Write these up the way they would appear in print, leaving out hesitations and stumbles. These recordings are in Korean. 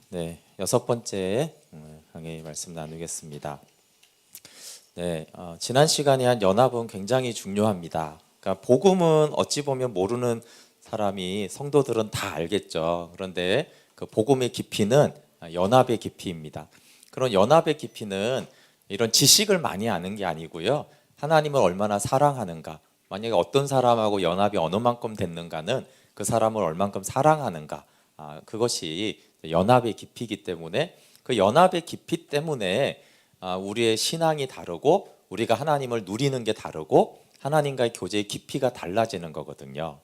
네, 여섯 번째 강의 말씀 나누겠습니다. 네, 지난 시간에 한 연합은 굉장히 중요합니다. 그러니까 복음은 어찌 보면 모르는 사람이 성도들은 다 알겠죠. 그런데 그 복음의 깊이는 연합의 깊이입니다. 그런 연합의 깊이는 이런 지식을 많이 아는 게 아니고요. 하나님을 얼마나 사랑하는가. 만약에 어떤 사람하고 연합이 어느 만큼 됐는가는 그 사람을 얼만큼 사랑하는가. 그것이 연합의 깊이이기 때문에 그 연합의 깊이 때문에 우리의 신앙이 다르고 우리가 하나님을 누리는 게 다르고 하나님과의 교제의 깊이가 달라지는 거거든요.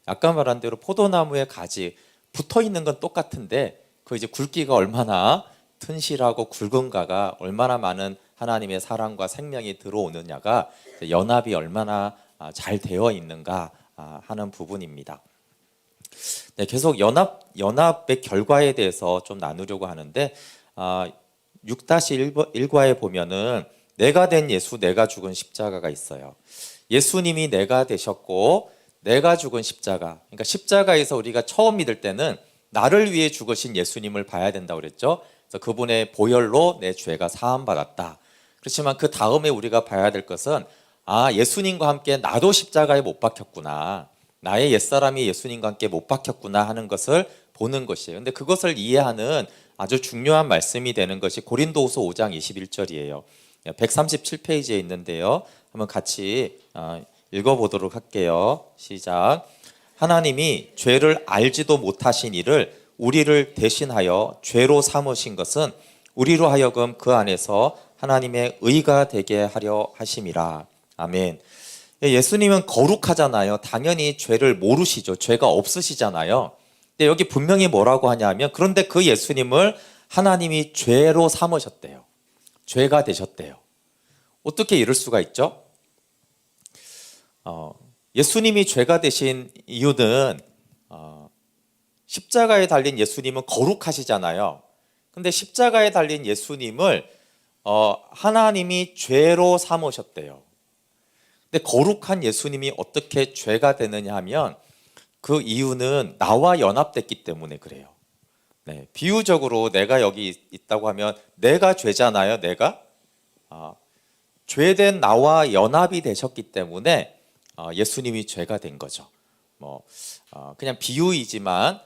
아까 말한 대로 포도나무의 가지 붙어 있는 건 똑같은데 그 이제 굵기가 얼마나 튼실하고 굵은가가 얼마나 많은 하나님의 사랑과 생명이 들어오느냐가 연합이 얼마나 잘 되어 있는가 하는 부분입니다. 네, 계속 연합의 결과에 대해서 좀 나누려고 하는데 6-1과에 보면은 내가 된 예수, 내가 죽은 십자가가 있어요. 예수님이 내가 되셨고 내가 죽은 십자가. 그러니까 십자가에서 우리가 처음 믿을 때는 나를 위해 죽으신 예수님을 봐야 된다고 그랬죠. 그래서 그분의 보혈로 내 죄가 사함받았다. 그렇지만 그 다음에 우리가 봐야 될 것은 예수님과 함께 나도 십자가에 못 박혔구나. 나의 옛사람이 예수님과 함께 못 박혔구나 하는 것을 보는 것이에요. 근데 그것을 이해하는 아주 중요한 말씀이 되는 것이 고린도후서 5장 21절이에요. 137페이지에 있는데요. 한번 같이 읽어보도록 할게요. 시작. 하나님이 죄를 알지도 못하신 이를 우리를 대신하여 죄로 삼으신 것은 우리로 하여금 그 안에서 하나님의 의가 되게 하려 하심이라. 아멘. 예수님은 거룩하잖아요. 당연히 죄를 모르시죠. 죄가 없으시잖아요. 근데 여기 분명히 뭐라고 하냐면 그런데 그 예수님을 하나님이 죄로 삼으셨대요. 죄가 되셨대요. 어떻게 이럴 수가 있죠? 예수님이 죄가 되신 이유는 십자가에 달린 예수님은 거룩하시잖아요. 근데 십자가에 달린 예수님을 하나님이 죄로 삼으셨대요. 근데 거룩한 예수님이 어떻게 죄가 되느냐 하면 그 이유는 나와 연합됐기 때문에 그래요. 네, 비유적으로 내가 여기 있다고 하면 내가 죄잖아요. 내가 죄된 나와 연합이 되셨기 때문에 예수님이 죄가 된 거죠. 그냥 비유이지만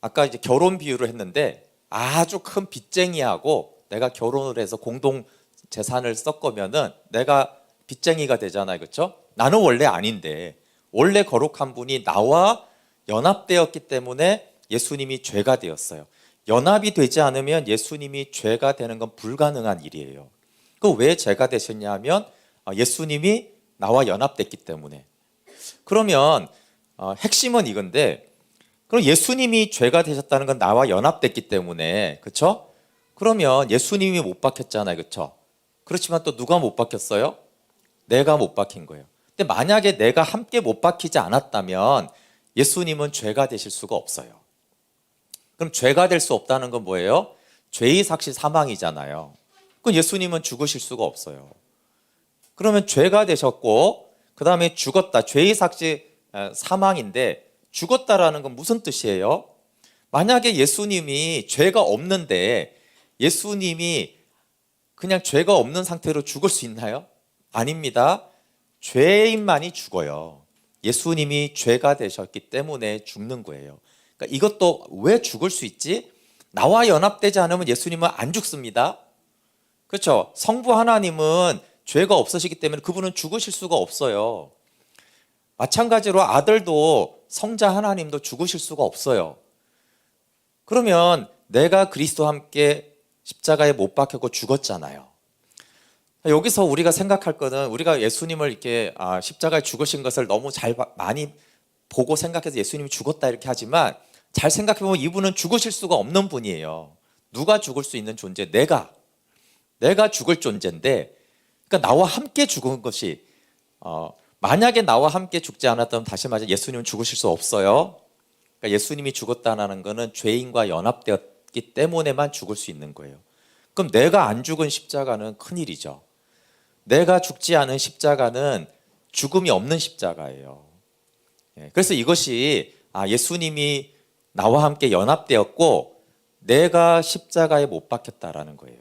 아까 이제 결혼 비유를 했는데 아주 큰 빚쟁이하고 내가 결혼을 해서 공동 재산을 섞으면은 내가 빚쟁이가 되잖아요. 그렇죠? 나는 원래 아닌데 원래 거룩한 분이 나와 연합되었기 때문에 예수님이 죄가 되었어요. 연합이 되지 않으면 예수님이 죄가 되는 건 불가능한 일이에요. 그 왜 죄가 되셨냐 하면 예수님이 나와 연합됐기 때문에. 그러면 핵심은 이건데 그럼 예수님이 죄가 되셨다는 건 나와 연합됐기 때문에 그렇죠? 그러면 예수님이 못 박혔잖아요. 그렇죠? 그렇지만 또 누가 못 박혔어요? 내가 못 박힌 거예요. 근데 만약에 내가 함께 못 박히지 않았다면 예수님은 죄가 되실 수가 없어요. 그럼 죄가 될 수 없다는 건 뭐예요? 죄의 삭시 사망이잖아요. 그럼 예수님은 죽으실 수가 없어요. 그러면 죄가 되셨고 그 다음에 죽었다. 죄의 삭시 사망인데 죽었다라는 건 무슨 뜻이에요? 만약에 예수님이 죄가 없는데 예수님이 그냥 죄가 없는 상태로 죽을 수 있나요? 아닙니다. 죄인만이 죽어요. 예수님이 죄가 되셨기 때문에 죽는 거예요. 그러니까 이것도 왜 죽을 수 있지? 나와 연합되지 않으면 예수님은 안 죽습니다. 그렇죠? 성부 하나님은 죄가 없으시기 때문에 그분은 죽으실 수가 없어요. 마찬가지로 아들도 성자 하나님도 죽으실 수가 없어요. 그러면 내가 그리스도와 함께 십자가에 못 박혔고 죽었잖아요. 여기서 우리가 생각할 거는 우리가 예수님을 이렇게 십자가에 죽으신 것을 너무 많이 보고 생각해서 예수님이 죽었다 이렇게 하지만 잘 생각해보면 이분은 죽으실 수가 없는 분이에요. 누가 죽을 수 있는 존재? 내가 죽을 존재인데 그러니까 나와 함께 죽은 것이 만약에 나와 함께 죽지 않았다면 다시 말해 예수님은 죽으실 수 없어요. 그러니까 예수님이 죽었다는 것은 죄인과 연합되었기 때문에만 죽을 수 있는 거예요. 그럼 내가 안 죽은 십자가는 큰일이죠. 내가 죽지 않은 십자가는 죽음이 없는 십자가예요. 그래서 이것이 예수님이 나와 함께 연합되었고 내가 십자가에 못 박혔다라는 거예요.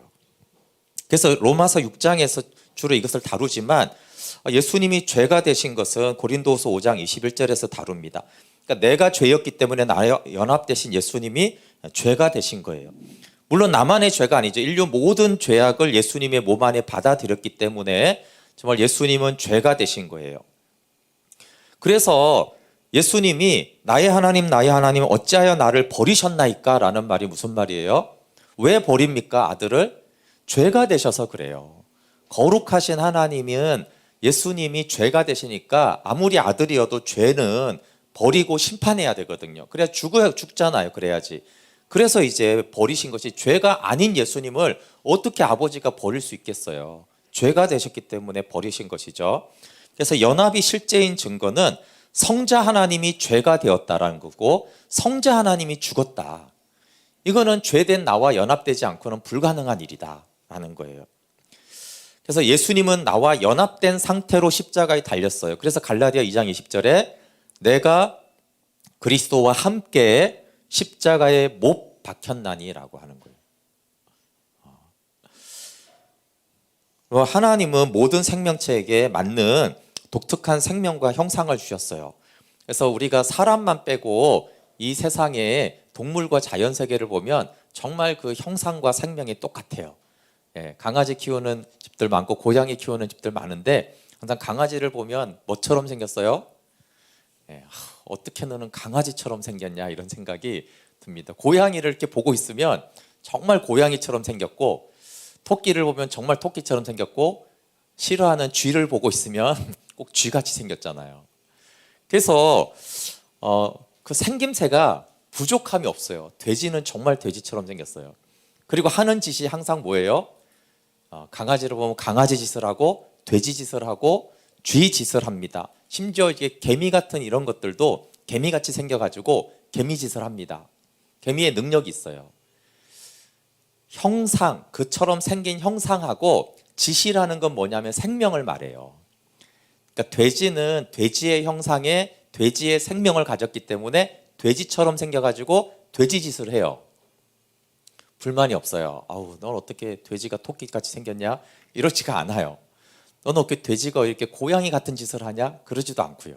그래서 로마서 6장에서 주로 이것을 다루지만 예수님이 죄가 되신 것은 고린도후서 5장 21절에서 다룹니다. 그러니까 내가 죄였기 때문에 나와 연합되신 예수님이 죄가 되신 거예요. 물론 나만의 죄가 아니죠. 인류 모든 죄악을 예수님의 몸 안에 받아들였기 때문에 정말 예수님은 죄가 되신 거예요. 그래서 예수님이 나의 하나님 어찌하여 나를 버리셨나이까? 라는 말이 무슨 말이에요? 왜 버립니까? 아들을? 죄가 되셔서 그래요. 거룩하신 하나님은 예수님이 죄가 되시니까 아무리 아들이어도 죄는 버리고 심판해야 되거든요. 그래야 죽잖아요. 그래야지. 그래서 이제 버리신 것이, 죄가 아닌 예수님을 어떻게 아버지가 버릴 수 있겠어요? 죄가 되셨기 때문에 버리신 것이죠. 그래서 연합이 실제인 증거는 성자 하나님이 죄가 되었다라는 거고, 성자 하나님이 죽었다. 이거는 죄된 나와 연합되지 않고는 불가능한 일이다라는 거예요. 그래서 예수님은 나와 연합된 상태로 십자가에 달렸어요. 그래서 갈라디아 2장 20절에 내가 그리스도와 함께 십자가에 못 박혔나니라고 하는 거예요. 하나님은 모든 생명체에게 맞는 독특한 생명과 형상을 주셨어요. 그래서 우리가 사람만 빼고 이 세상에 동물과 자연 세계를 보면 정말 그 형상과 생명이 똑같아요. 강아지 키우는 집들 많고 고양이 키우는 집들 많은데 항상 강아지를 보면 뭐처럼 생겼어요? 어떻게 너는 강아지처럼 생겼냐, 이런 생각이 듭니다. 고양이를 이렇게 보고 있으면 정말 고양이처럼 생겼고, 토끼를 보면 정말 토끼처럼 생겼고, 싫어하는 쥐를 보고 있으면 꼭 쥐같이 생겼잖아요. 그래서 그 생김새가 부족함이 없어요. 돼지는 정말 돼지처럼 생겼어요. 그리고 하는 짓이 항상 뭐예요? 강아지를 보면 강아지 짓을 하고, 돼지 짓을 하고, 쥐 짓을 합니다. 심지어 이게 개미 같은 이런 것들도 개미같이 생겨가지고 개미 짓을 합니다. 개미의 능력이 있어요. 형상, 그처럼 생긴 형상하고 짓이라는 건 뭐냐면 생명을 말해요. 그러니까 돼지는 돼지의 형상에 돼지의 생명을 가졌기 때문에 돼지처럼 생겨가지고 돼지 짓을 해요. 불만이 없어요. 아우, 넌 어떻게 돼지가 토끼같이 생겼냐? 이렇지가 않아요. 넌 어떻게 돼지가 이렇게 고양이 같은 짓을 하냐? 그러지도 않고요.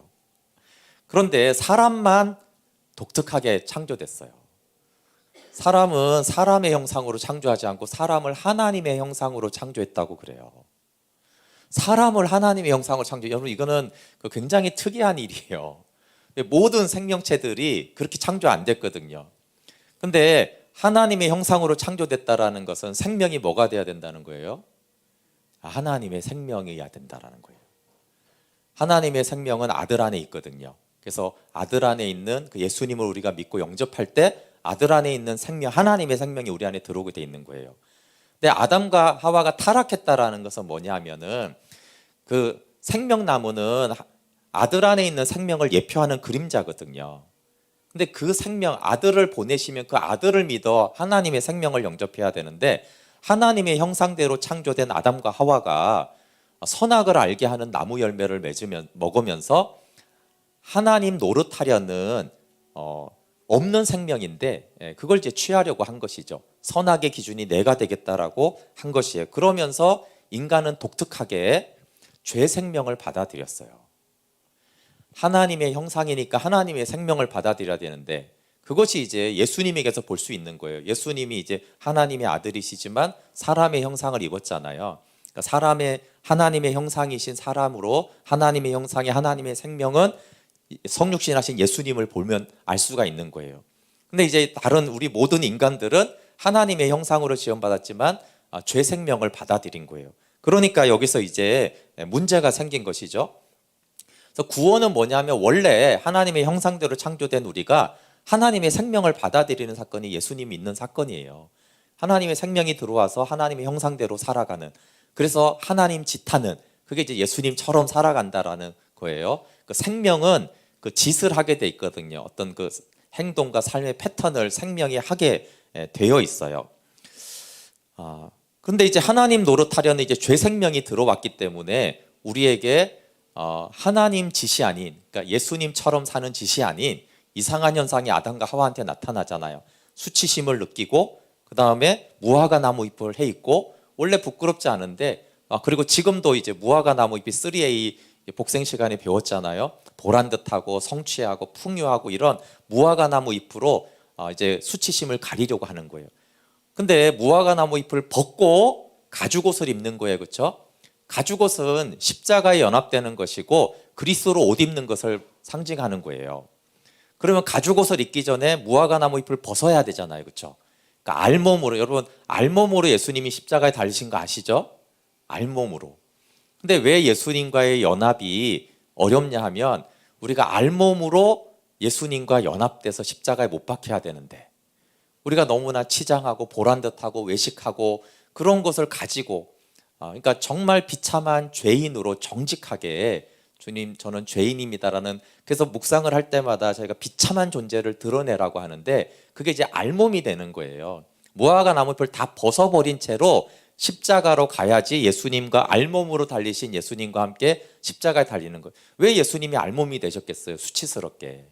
그런데 사람만 독특하게 창조됐어요. 사람은 사람의 형상으로 창조하지 않고 사람을 하나님의 형상으로 창조했다고 그래요. 사람을 하나님의 형상으로 창조. 여러분, 이거는 굉장히 특이한 일이에요. 모든 생명체들이 그렇게 창조 안 됐거든요. 근데 하나님의 형상으로 창조됐다라는 것은 생명이 뭐가 돼야 된다는 거예요? 하나님의 생명이어야 된다는 거예요. 하나님의 생명은 아들 안에 있거든요. 그래서 아들 안에 있는 그 예수님을 우리가 믿고 영접할 때 아들 안에 있는 생명, 하나님의 생명이 우리 안에 들어오게 돼 있는 거예요. 근데 아담과 하와가 타락했다라는 것은 뭐냐면은, 그 생명나무는 아들 안에 있는 생명을 예표하는 그림자거든요. 근데 그 생명, 아들을 보내시면 그 아들을 믿어 하나님의 생명을 영접해야 되는데, 하나님의 형상대로 창조된 아담과 하와가 선악을 알게 하는 나무 열매를 먹으면서 하나님 노릇하려는 없는 생명인데, 그걸 이제 취하려고 한 것이죠. 선악의 기준이 내가 되겠다라고 한 것이에요. 그러면서 인간은 독특하게 죄 생명을 받아들였어요. 하나님의 형상이니까 하나님의 생명을 받아들여야 되는데, 그것이 이제 예수님에게서 볼 수 있는 거예요. 예수님이 이제 하나님의 아들이시지만 사람의 형상을 입었잖아요. 그러니까 하나님의 형상이신 사람으로 하나님의 형상의 하나님의 생명은 성육신하신 예수님을 보면 알 수가 있는 거예요. 근데 이제 다른 우리 모든 인간들은 하나님의 형상으로 지원받았지만 죄 생명을 받아들인 거예요. 그러니까 여기서 이제 문제가 생긴 것이죠. 그래서 구원은 뭐냐면, 원래 하나님의 형상대로 창조된 우리가 하나님의 생명을 받아들이는 사건이 예수님이 있는 사건이에요. 하나님의 생명이 들어와서 하나님의 형상대로 살아가는, 그래서 하나님 짓하는, 그게 이제 예수님처럼 살아간다라는 거예요. 그 생명은 그 짓을 하게 돼 있거든요. 어떤 그 행동과 삶의 패턴을 생명이 하게 되어 있어요. 근데 이제 하나님 노릇하려는 이제 죄 생명이 들어왔기 때문에 우리에게 하나님 짓이 아닌, 그러니까 예수님처럼 사는 짓이 아닌 이상한 현상이 아담과 하와한테 나타나잖아요. 수치심을 느끼고 그 다음에 무화과 나무 잎을 해 있고 원래 부끄럽지 않은데 그리고 지금도 이제 무화과 나무 잎이 3A 복생 시간에 배웠잖아요. 보란 듯하고 성취하고 풍요하고 이런 무화과 나무 잎으로 이제 수치심을 가리려고 하는 거예요. 근데 무화과 나무 잎을 벗고 가죽옷을 입는 거예요. 그렇죠? 가죽옷은 십자가에 연합되는 것이고 그리스도로 옷 입는 것을 상징하는 거예요. 그러면 가죽옷을 입기 전에 무화과 나무 잎을 벗어야 되잖아요. 그렇죠? 그러니까 알몸으로, 여러분 알몸으로 예수님이 십자가에 달리신 거 아시죠? 알몸으로. 근데 왜 예수님과의 연합이 어렵냐 하면 우리가 알몸으로 예수님과 연합돼서 십자가에 못 박혀야 되는데 우리가 너무나 치장하고 보란듯하고 외식하고 그런 것을 가지고 그러니까 정말 비참한 죄인으로 정직하게 주님 저는 죄인입니다라는, 그래서 묵상을 할 때마다 저희가 비참한 존재를 드러내라고 하는데 그게 이제 알몸이 되는 거예요. 무화과 나무잎을 다 벗어버린 채로 십자가로 가야지 예수님과 알몸으로 달리신 예수님과 함께 십자가에 달리는 거예요. 왜 예수님이 알몸이 되셨겠어요? 수치스럽게.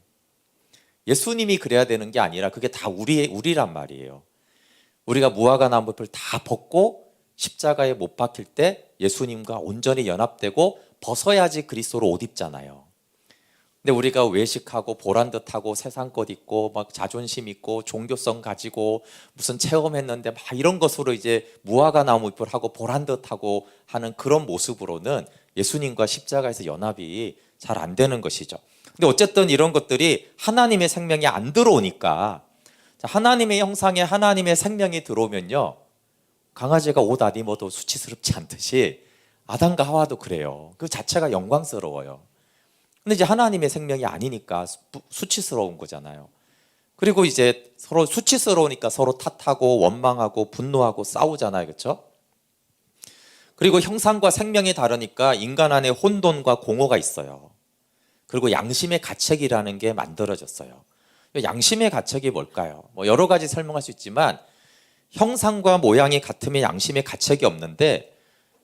예수님이 그래야 되는 게 아니라 그게 다 우리란 말이에요. 우리가 무화과 나무잎을 다 벗고 십자가에 못 박힐 때 예수님과 온전히 연합되고 벗어야지 그리스도로 옷 입잖아요. 근데 우리가 외식하고 보란듯하고 세상 것 있고 막 자존심 있고 종교성 가지고 무슨 체험했는데 막 이런 것으로 이제 무화과 나무 잎을 하고 보란듯하고 하는 그런 모습으로는 예수님과 십자가에서 연합이 잘 안 되는 것이죠. 근데 어쨌든 이런 것들이 하나님의 생명이 안 들어오니까, 하나님의 형상에 하나님의 생명이 들어오면요, 강아지가 옷 안 입어도 수치스럽지 않듯이 아담과 하와도 그래요. 그 자체가 영광스러워요. 근데 이제 하나님의 생명이 아니니까 수치스러운 거잖아요. 그리고 이제 서로 수치스러우니까 서로 탓하고 원망하고 분노하고 싸우잖아요. 그렇죠? 그리고 형상과 생명이 다르니까 인간 안에 혼돈과 공허가 있어요. 그리고 양심의 가책이라는 게 만들어졌어요. 양심의 가책이 뭘까요? 뭐 여러 가지 설명할 수 있지만 형상과 모양이 같으면 양심의 가책이 없는데,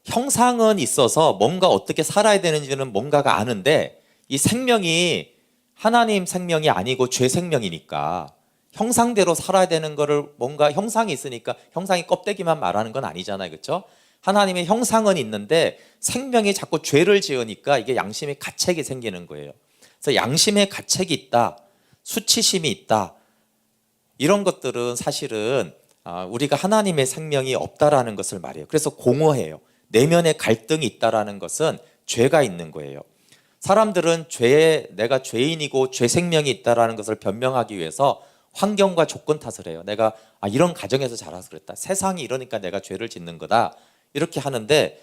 형상은 있어서 뭔가 어떻게 살아야 되는지는 뭔가가 아는데 이 생명이 하나님 생명이 아니고 죄 생명이니까 형상대로 살아야 되는 거를, 뭔가 형상이 있으니까 형상이 껍데기만 말하는 건 아니잖아요. 그렇죠? 하나님의 형상은 있는데 생명이 자꾸 죄를 지으니까 이게 양심의 가책이 생기는 거예요. 그래서 양심의 가책이 있다, 수치심이 있다, 이런 것들은 사실은 우리가 하나님의 생명이 없다라는 것을 말해요. 그래서 공허해요. 내면에 갈등이 있다라는 것은 죄가 있는 거예요. 사람들은 내가 죄인이고 죄 생명이 있다라는 것을 변명하기 위해서 환경과 조건 탓을 해요. 내가 이런 가정에서 자라서 그랬다, 세상이 이러니까 내가 죄를 짓는 거다, 이렇게 하는데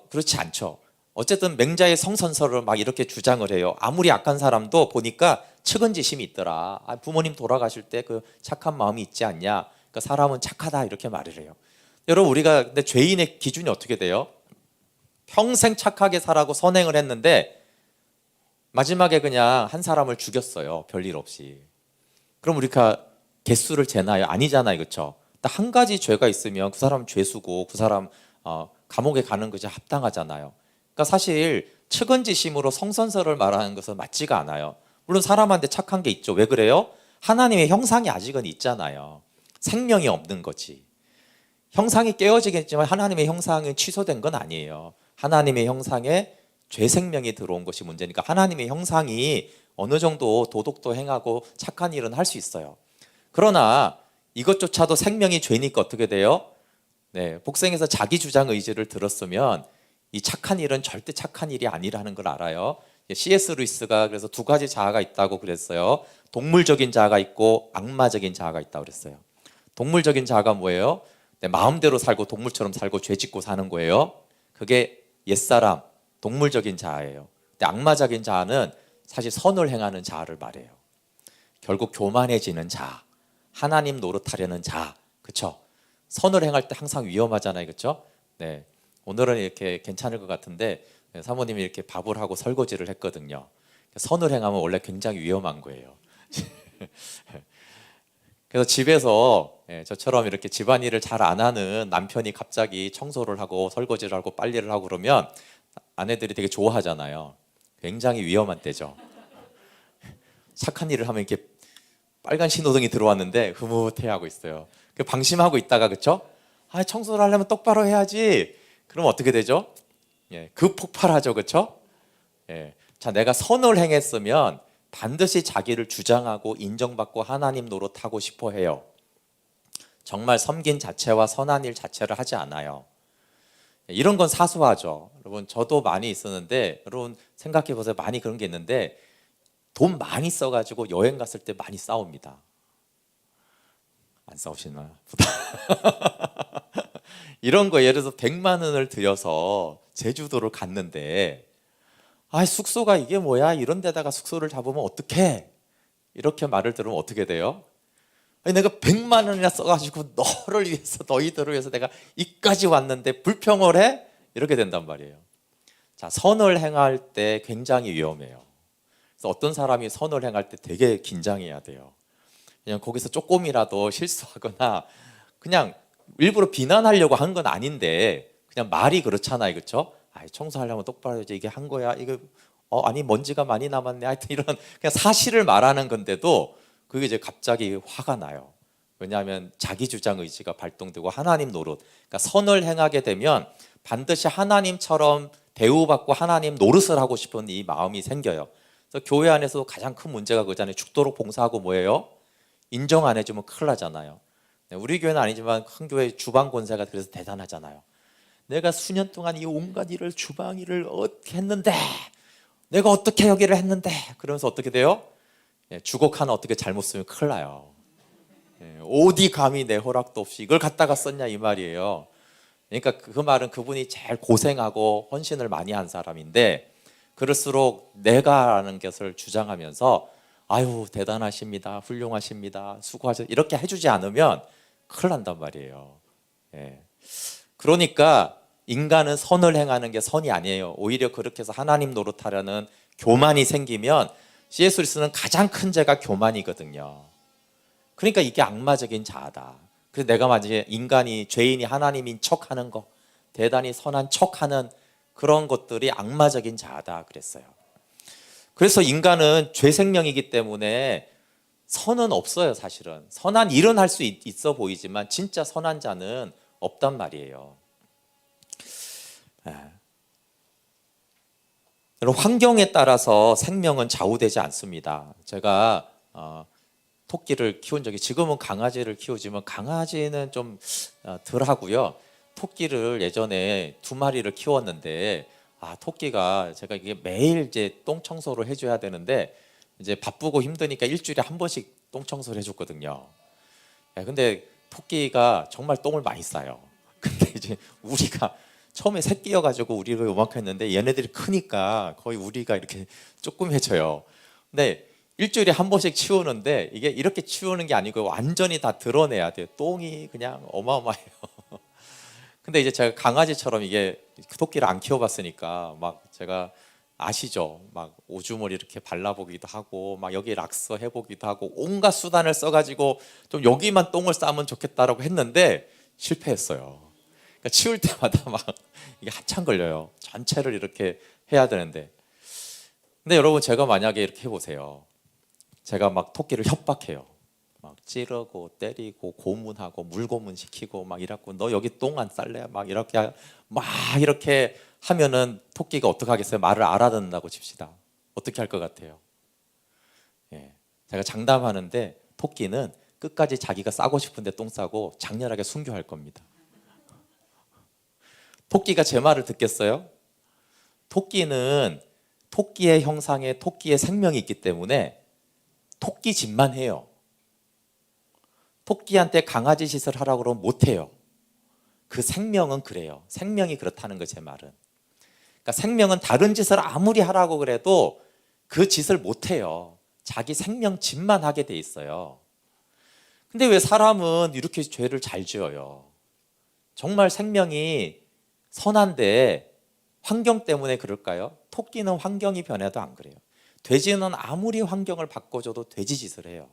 그렇지 않죠. 어쨌든 맹자의 성선설을 막 이렇게 주장을 해요. 아무리 악한 사람도 보니까 측은지심이 있더라. 부모님 돌아가실 때 그 착한 마음이 있지 않냐, 그러니까 사람은 착하다, 이렇게 말을 해요. 여러분, 우리가 근데 죄인의 기준이 어떻게 돼요? 평생 착하게 살아고 선행을 했는데 마지막에 그냥 한 사람을 죽였어요. 별일 없이. 그럼 우리가 개수를 재나요? 아니잖아요. 그렇죠? 딱 한 가지 죄가 있으면 그 사람 죄수고 그 사람 감옥에 가는 것이 합당하잖아요. 그러니까 사실 측은지심으로 성선설을 말하는 것은 맞지가 않아요. 물론 사람한테 착한 게 있죠. 왜 그래요? 하나님의 형상이 아직은 있잖아요. 생명이 없는 거지. 형상이 깨어지겠지만 하나님의 형상은 취소된 건 아니에요. 하나님의 형상에 죄 생명이 들어온 것이 문제니까 하나님의 형상이 어느 정도 도덕도 행하고 착한 일은 할 수 있어요. 그러나 이것조차도 생명이 죄니까 어떻게 돼요? 복생에서 자기 주장 의지를 들었으면 이 착한 일은 절대 착한 일이 아니라는 걸 알아요. C.S. 루이스가 그래서 두 가지 자아가 있다고 그랬어요. 동물적인 자아가 있고 악마적인 자아가 있다고 그랬어요. 동물적인 자아가 뭐예요? 마음대로 살고 동물처럼 살고 죄 짓고 사는 거예요. 그게 옛사람, 동물적인 자아예요. 근데 악마적인 자아는 사실 선을 행하는 자아를 말해요. 결국 교만해지는 자아, 하나님 노릇하려는 자아, 그렇죠? 선을 행할 때 항상 위험하잖아요, 그렇죠? 네, 오늘은 이렇게 괜찮을 것 같은데 사모님이 이렇게 밥을 하고 설거지를 했거든요. 선을 행하면 원래 굉장히 위험한 거예요. 그래서 집에서 저처럼 이렇게 집안일을 잘 안 하는 남편이 갑자기 청소를 하고 설거지를 하고 빨래를 하고 그러면 아내들이 되게 좋아하잖아요. 굉장히 위험한 때죠. 착한 일을 하면 이렇게 빨간 신호등이 들어왔는데 흐뭇해하고 있어요. 그 방심하고 있다가 그쵸? 아, 청소를 하려면 똑바로 해야지. 그럼 어떻게 되죠? 예, 그 폭발하죠, 그쵸? 예, 자, 내가 선을 행했으면 반드시 자기를 주장하고 인정받고 하나님 노릇하고 싶어 해요. 정말 섬긴 자체와 선한 일 자체를 하지 않아요. 이런 건 사소하죠. 여러분, 저도 많이 있었는데, 여러분 생각해 보세요. 많이 그런 게 있는데, 돈 많이 써가지고 여행 갔을 때 많이 싸웁니다. 안 싸우시나 보다. 이런 거 예를 들어서 100만 원을 들여서 제주도를 갔는데, 아, 숙소가 이게 뭐야? 이런 데다가 숙소를 잡으면 어떡해? 이렇게 말을 들으면 어떻게 돼요? 아니, 내가 100만 원이나 써가지고 너를 위해서, 너희들을 위해서 내가 이까지 왔는데 불평을 해? 이렇게 된단 말이에요. 자, 선을 행할 때 굉장히 위험해요. 그래서 어떤 사람이 선을 행할 때 되게 긴장해야 돼요. 그냥 거기서 조금이라도 실수하거나 그냥 일부러 비난하려고 한 건 아닌데 그냥 말이 그렇잖아요, 그렇죠? 아, 청소하려면 똑바로 해야지. 이게 한 거야. 이거 아니 먼지가 많이 남았네. 하여튼 이런 그냥 사실을 말하는 건데도 그게 이제 갑자기 화가 나요. 왜냐하면 자기 주장 의지가 발동되고 하나님 노릇, 그러니까 선을 행하게 되면 반드시 하나님처럼 대우받고 하나님 노릇을 하고 싶은 이 마음이 생겨요. 그래서 교회 안에서 가장 큰 문제가 그잖아요. 죽도록 봉사하고 뭐예요? 인정 안 해주면 큰일 나잖아요. 우리 교회는 아니지만 큰 교회 주방 권세가 그래서 대단하잖아요. 내가 수년 동안 이 온갖 일을 주방 일을 어떻게 했는데, 내가 어떻게 여기를 했는데, 그러면서 어떻게 돼요? 주걱 하나 어떻게 잘못 쓰면 큰일 나요. 어디 감히 내 허락도 없이 이걸 갖다가 썼냐 이 말이에요. 그러니까 그 말은 그분이 제일 고생하고 헌신을 많이 한 사람인데, 그럴수록 내가라는 것을 주장하면서 아유 대단하십니다, 훌륭하십니다, 수고하셨 이렇게 해주지 않으면 큰일 난단 말이에요. 그러니까 인간은 선을 행하는 게 선이 아니에요. 오히려 그렇게 해서 하나님 노릇하려는 교만이 생기면 C.S. 루이스는 가장 큰 죄가 교만이거든요. 그러니까 이게 악마적인 자아다. 그래서 내가 만약에 인간이 죄인이 하나님인 척하는 거, 대단히 선한 척하는 그런 것들이 악마적인 자아다 그랬어요. 그래서 인간은 죄 생명이기 때문에 선은 없어요. 사실은 선한 일은 할 수 있어 보이지만 진짜 선한 자는 없단 말이에요. 환경에 따라서 생명은 좌우되지 않습니다. 제가 토끼를 키운 적이, 지금은 강아지를 키우지만 강아지는 좀 덜 하고요. 토끼를 예전에 2마리를 키웠는데 토끼가 제가 이게 매일 이제 똥 청소를 해줘야 되는데 이제 바쁘고 힘드니까 일주일에 한 번씩 똥 청소를 해줬거든요. 근데 토끼가 정말 똥을 많이 싸요. 근데 이제 우리가 처음에 새끼여가지고 우리를 요만큼 했는데 얘네들이 크니까 거의 우리가 이렇게 조그매져요. 근데 일주일에 한 번씩 치우는데 이게 이렇게 치우는 게 아니고 완전히 다 드러내야 돼요. 똥이 그냥 어마어마해요. 근데 이제 제가 강아지처럼 이게 토끼를 안 키워봤으니까 막 제가 아시죠? 막 오줌을 이렇게 발라보기도 하고 막 여기 락서 해보기도 하고 온갖 수단을 써가지고 좀 여기만 똥을 싸면 좋겠다라고 했는데 실패했어요. 그러니까 치울 때마다 막 이게 한참 걸려요. 전체를 이렇게 해야 되는데. 근데 여러분 제가 만약에 이렇게 해보세요. 제가 막 토끼를 협박해요. 막 찌르고 때리고 고문하고 물고문 시키고 막 이래갖고 너 여기 똥 안 쌀래? 막 이렇게 하면은 토끼가 어떻게 하겠어요? 말을 알아듣는다고 칩시다. 어떻게 할 것 같아요? 제가 장담하는데 토끼는 끝까지 자기가 싸고 싶은데 똥 싸고 장렬하게 순교할 겁니다. 토끼가 제 말을 듣겠어요? 토끼는 토끼의 형상에 토끼의 생명이 있기 때문에 토끼 짓만 해요. 토끼한테 강아지 짓을 하라고 그러면 못해요. 그 생명은 그래요. 생명이 그렇다는 거예요, 제 말은. 그러니까 생명은 다른 짓을 아무리 하라고 그래도 그 짓을 못해요. 자기 생명 짓만 하게 돼 있어요. 근데 왜 사람은 이렇게 죄를 잘 지어요? 정말 생명이 선한데 환경 때문에 그럴까요? 토끼는 환경이 변해도 안 그래요. 돼지는 아무리 환경을 바꿔줘도 돼지 짓을 해요.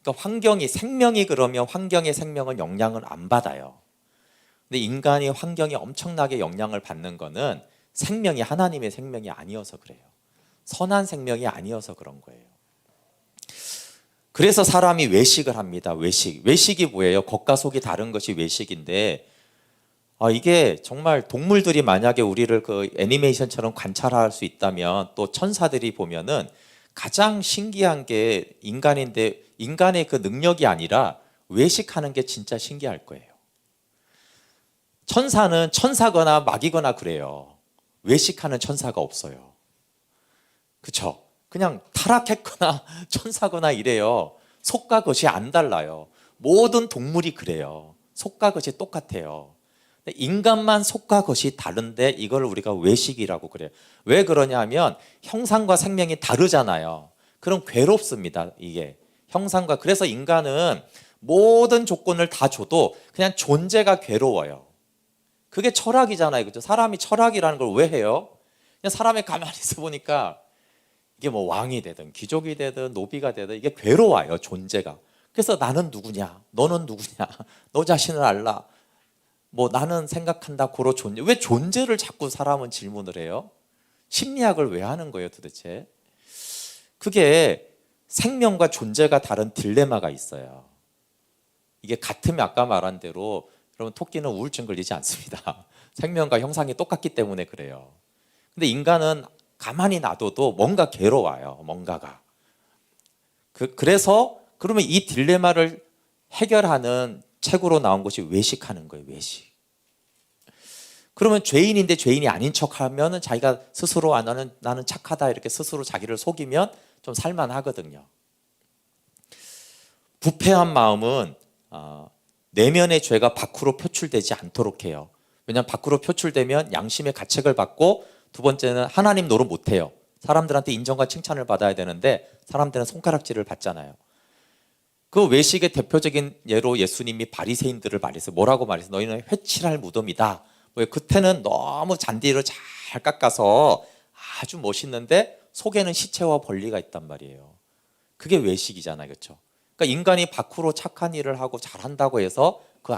그러니까 환경이, 생명이 그러면 환경의 생명은 영향을 안 받아요. 근데 인간이 환경에 엄청나게 영향을 받는 거는 생명이 하나님의 생명이 아니어서 그래요. 선한 생명이 아니어서 그런 거예요. 그래서 사람이 외식을 합니다. 외식이 뭐예요? 겉과 속이 다른 것이 외식인데, 이게 정말 동물들이 만약에 우리를 그 애니메이션처럼 관찰할 수 있다면, 또 천사들이 보면은 가장 신기한 게 인간인데, 인간의 그 능력이 아니라 외식하는 게 진짜 신기할 거예요. 천사는 천사거나 마귀거나 그래요. 외식하는 천사가 없어요. 그렇죠? 그냥 타락했거나 천사거나 이래요. 속과 겉이 안 달라요. 모든 동물이 그래요. 속과 겉이 똑같아요. 인간만 속과 겉이 다른데 이걸 우리가 외식이라고 그래요. 왜 그러냐 하면 형상과 생명이 다르잖아요. 그럼 괴롭습니다. 이게 형상과. 그래서 인간은 모든 조건을 다 줘도 그냥 존재가 괴로워요. 그게 철학이잖아요. 그죠? 사람이 철학이라는 걸 왜 해요? 그냥 사람이 가만히 있어 보니까 이게 뭐 왕이 되든 귀족이 되든 노비가 되든 이게 괴로워요. 존재가. 그래서 나는 누구냐? 너는 누구냐? 너 자신을 알라. 뭐 나는 생각한다. 고로 존재. 왜 존재를 자꾸 사람은 질문을 해요? 심리학을 왜 하는 거예요 도대체? 그게 생명과 존재가 다른 딜레마가 있어요. 이게 같으면 아까 말한 대로 여러분 토끼는 우울증 걸리지 않습니다. 생명과 형상이 똑같기 때문에 그래요. 근데 인간은 가만히 놔둬도 뭔가 괴로워요. 뭔가가. 그래서 그러면 이 딜레마를 해결하는 책으로 나온 것이 외식하는 거예요. 외식. 그러면 죄인인데 죄인이 아닌 척하면 자기가 스스로 나는 착하다 이렇게 스스로 자기를 속이면 좀 살만하거든요. 부패한 마음은 내면의 죄가 밖으로 표출되지 않도록 해요. 왜냐하면 밖으로 표출되면 양심의 가책을 받고, 두 번째는 하나님 노릇 못해요. 사람들한테 인정과 칭찬을 받아야 되는데 사람들은 손가락질을 받잖아요. 그 외식의 대표적인 예로 예수님이 바리새인들을 말했어요. 뭐라고 말했어요? 너희는 회칠할 무덤이다. 그때는 너무 잔디를 잘 깎아서 아주 멋있는데 속에는 시체와 벌리가 있단 말이에요. 그게 외식이잖아요. 그렇죠? 그러니까 인간이 밖으로 착한 일을 하고 잘한다고 해서 그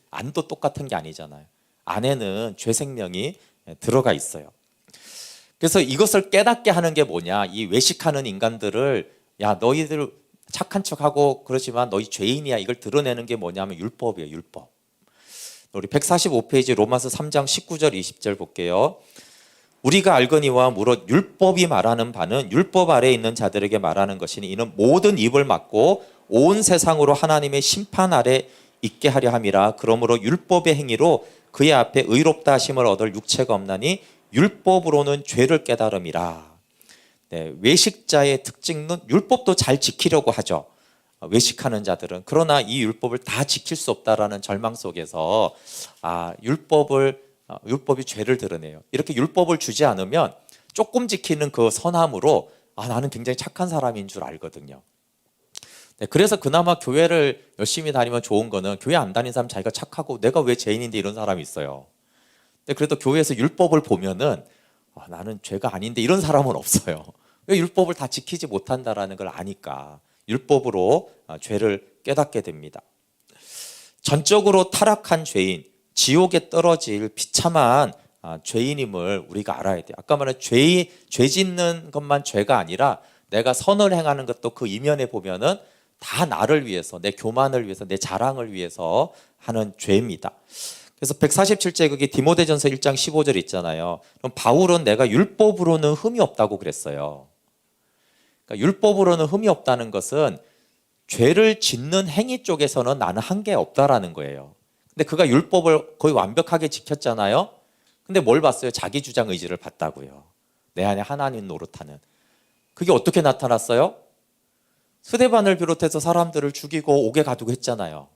안도 똑같은 게 아니잖아요. 안에는 죄 생명이 들어가 있어요. 그래서 이것을 깨닫게 하는 게 뭐냐? 이 외식하는 인간들을 야 너희들 착한 척하고 그러지만 너희 죄인이야. 이걸 드러내는 게 뭐냐면 율법이에요. 율법. 우리 145페이지 로마서 3장 19절 20절 볼게요. 우리가 알거니와 무릇 율법이 말하는 바는 율법 아래에 있는 자들에게 말하는 것이니 이는 모든 입을 막고 온 세상으로 하나님의 심판 아래 있게 하려 함이라. 그러므로 율법의 행위로 그의 앞에 의롭다 하심을 얻을 육체가 없나니 율법으로는 죄를 깨달음이라. 네, 외식자의 특징은 율법도 잘 지키려고 하죠. 외식하는 자들은. 그러나 이 율법을 다 지킬 수 없다라는 절망 속에서 율법이 죄를 드러내요. 이렇게 율법을 주지 않으면 조금 지키는 그 선함으로 나는 굉장히 착한 사람인 줄 알거든요. 네, 그래서 그나마 교회를 열심히 다니면 좋은 거는 교회 안 다니는 사람 자기가 착하고 내가 왜 죄인인데 이런 사람이 있어요. 근데 그래도 교회에서 율법을 보면은 나는 죄가 아닌데 이런 사람은 없어요. 왜 율법을 다 지키지 못한다라는 걸 아니까 율법으로 죄를 깨닫게 됩니다. 전적으로 타락한 죄인, 지옥에 떨어질 비참한 죄인임을 우리가 알아야 돼요. 아까 말한 죄 짓는 것만 죄가 아니라 내가 선을 행하는 것도 그 이면에 보면은 다 나를 위해서, 내 교만을 위해서, 내 자랑을 위해서 하는 죄입니다. 그래서 147제국이 디모데전서 1장 15절 있잖아요. 그럼 바울은 내가 율법으로는 흠이 없다고 그랬어요. 그러니까 율법으로는 흠이 없다는 것은 죄를 짓는 행위 쪽에서는 나는 한계 없다라는 거예요. 근데 그가 율법을 거의 완벽하게 지켰잖아요. 근데 뭘 봤어요? 자기 주장 의지를 봤다고요. 내 안에 하나님 노릇하는. 그게 어떻게 나타났어요? 스데반을 비롯해서 사람들을 죽이고 옥에 가두고 했잖아요.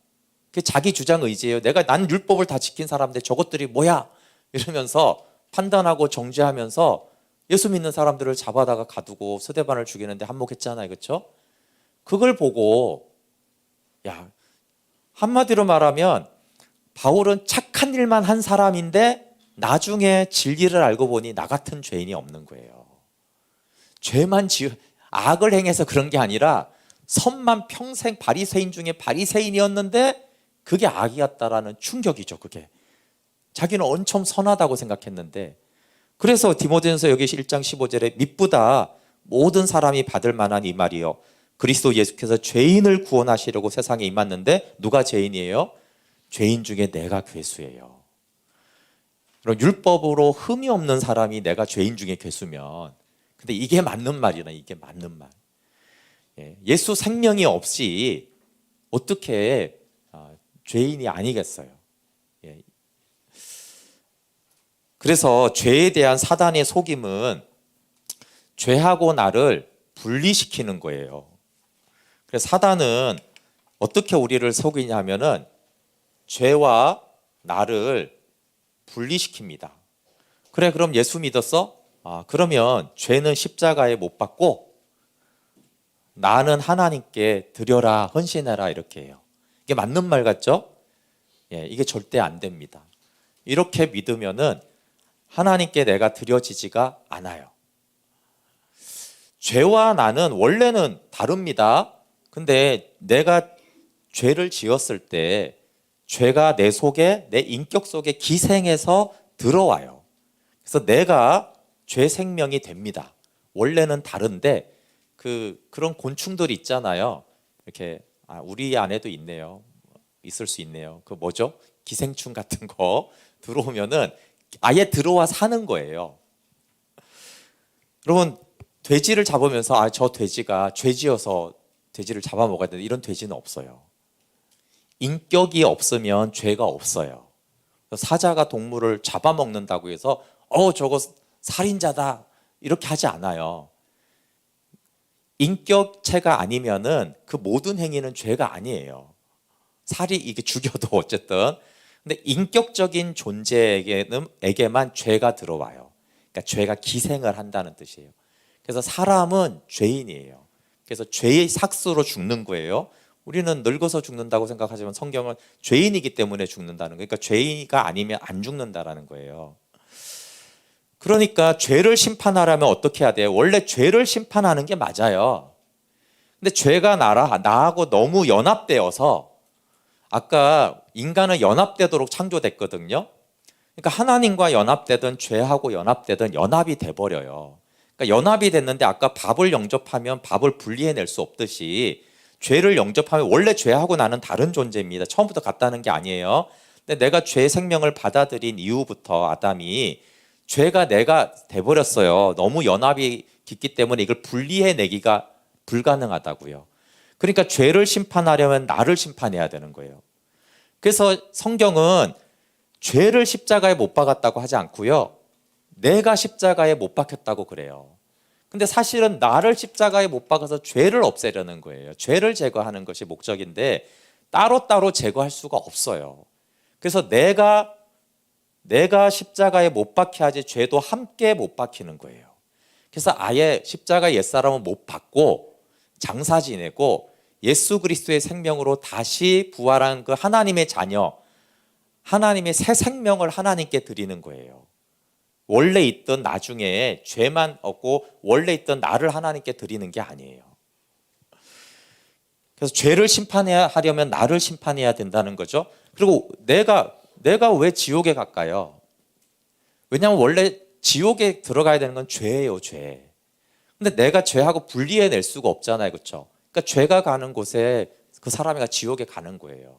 그게 자기 주장 의지예요. 난 율법을 다 지킨 사람인데 저것들이 뭐야? 이러면서 판단하고 정죄하면서 예수 믿는 사람들을 잡아다가 가두고 스데반을 죽이는데 한몫했잖아요. 그렇죠? 그걸 보고 한마디로 말하면 바울은 착한 일만 한 사람인데 나중에 진리를 알고 보니 나 같은 죄인이 없는 거예요. 악을 행해서 그런 게 아니라 선만 평생 바리새인 중에 바리새인이었는데 그게 악이었다라는 충격이죠. 그게 자기는 엄청 선하다고 생각했는데. 그래서 디모데전서 여기 1장 15절에 미쁘다 모든 사람이 받을 만한 이 말이요 그리스도 예수께서 죄인을 구원하시려고 세상에 임했는데 누가 죄인이에요? 죄인 중에 내가 괴수예요. 그럼 율법으로 흠이 없는 사람이 내가 죄인 중에 괴수면, 근데 이게 맞는 말이나 이게 맞는 말. 예수 생명이 없이 어떻게 죄인이 아니겠어요? 그래서 죄에 대한 사단의 속임은 죄하고 나를 분리시키는 거예요. 그래서 사단은 어떻게 우리를 속이냐면은 죄와 나를 분리시킵니다. 그래, 그럼 예수 믿었어? 그러면 죄는 십자가에 못 박고 나는 하나님께 드려라, 헌신해라, 이렇게 해요. 이게 맞는 말 같죠? 이게 절대 안 됩니다. 이렇게 믿으면은 하나님께 내가 드려지지가 않아요. 죄와 나는 원래는 다릅니다. 근데 내가 죄를 지었을 때 죄가 내 속에, 내 인격 속에 기생해서 들어와요. 그래서 내가 죄 생명이 됩니다. 원래는 다른데 그런 곤충들이 있잖아요. 이렇게 우리 안에도 있네요. 있을 수 있네요. 그 뭐죠? 기생충 같은 거 들어오면은 아예 들어와 사는 거예요. 여러분, 돼지를 잡으면서 저 돼지가 죄지어서 돼지를 잡아먹어야 되는데, 이런 돼지는 없어요. 인격이 없으면 죄가 없어요. 사자가 동물을 잡아먹는다고 해서 저거 살인자다 이렇게 하지 않아요. 인격체가 아니면은 그 모든 행위는 죄가 아니에요. 살이 이게 죽여도 어쨌든. 근데 인격적인 존재에게만 죄가 들어와요. 그러니까 죄가 기생을 한다는 뜻이에요. 그래서 사람은 죄인이에요. 그래서 죄의 삭스로 죽는 거예요. 우리는 늙어서 죽는다고 생각하지만 성경은 죄인이기 때문에 죽는다는 거예요. 그러니까 죄인이가 아니면 안 죽는다라는 거예요. 그러니까 죄를 심판하려면 어떻게 해야 돼요? 원래 죄를 심판하는 게 맞아요. 근데 죄가 나하고 너무 연합되어서, 아까 인간은 연합되도록 창조됐거든요. 그러니까 하나님과 연합되든 죄하고 연합되든 연합이 돼버려요. 그러니까 연합이 됐는데 아까 밥을 영접하면 밥을 분리해낼 수 없듯이 죄를 영접하면, 원래 죄하고 나는 다른 존재입니다. 처음부터 같다는 게 아니에요. 근데 내가 죄 생명을 받아들인 이후부터 아담이 죄가 내가 돼버렸어요. 너무 연합이 깊기 때문에 이걸 분리해내기가 불가능하다고요. 그러니까 죄를 심판하려면 나를 심판해야 되는 거예요. 그래서 성경은 죄를 십자가에 못 박았다고 하지 않고요, 내가 십자가에 못 박혔다고 그래요. 근데 사실은 나를 십자가에 못 박아서 죄를 없애려는 거예요. 죄를 제거하는 것이 목적인데 따로따로 제거할 수가 없어요. 그래서 내가 십자가에 못 박혀 야지 죄도 함께 못 박히는 거예요. 그래서 아예 십자가 옛사람은 못 박고 장사 지내고 예수 그리스도의 생명으로 다시 부활한 그 하나님의 자녀, 하나님의 새 생명을 하나님께 드리는 거예요. 원래 있던 나중에 죄만 없고 원래 있던 나를 하나님께 드리는 게 아니에요. 그래서 죄를 심판하려면 나를 심판해야 된다는 거죠. 그리고 내가 왜 지옥에 갈까요? 왜냐하면 원래 지옥에 들어가야 되는 건 죄예요, 죄. 근데 내가 죄하고 분리해낼 수가 없잖아요, 그렇죠? 그러니까 죄가 가는 곳에 그 사람이 지옥에 가는 거예요.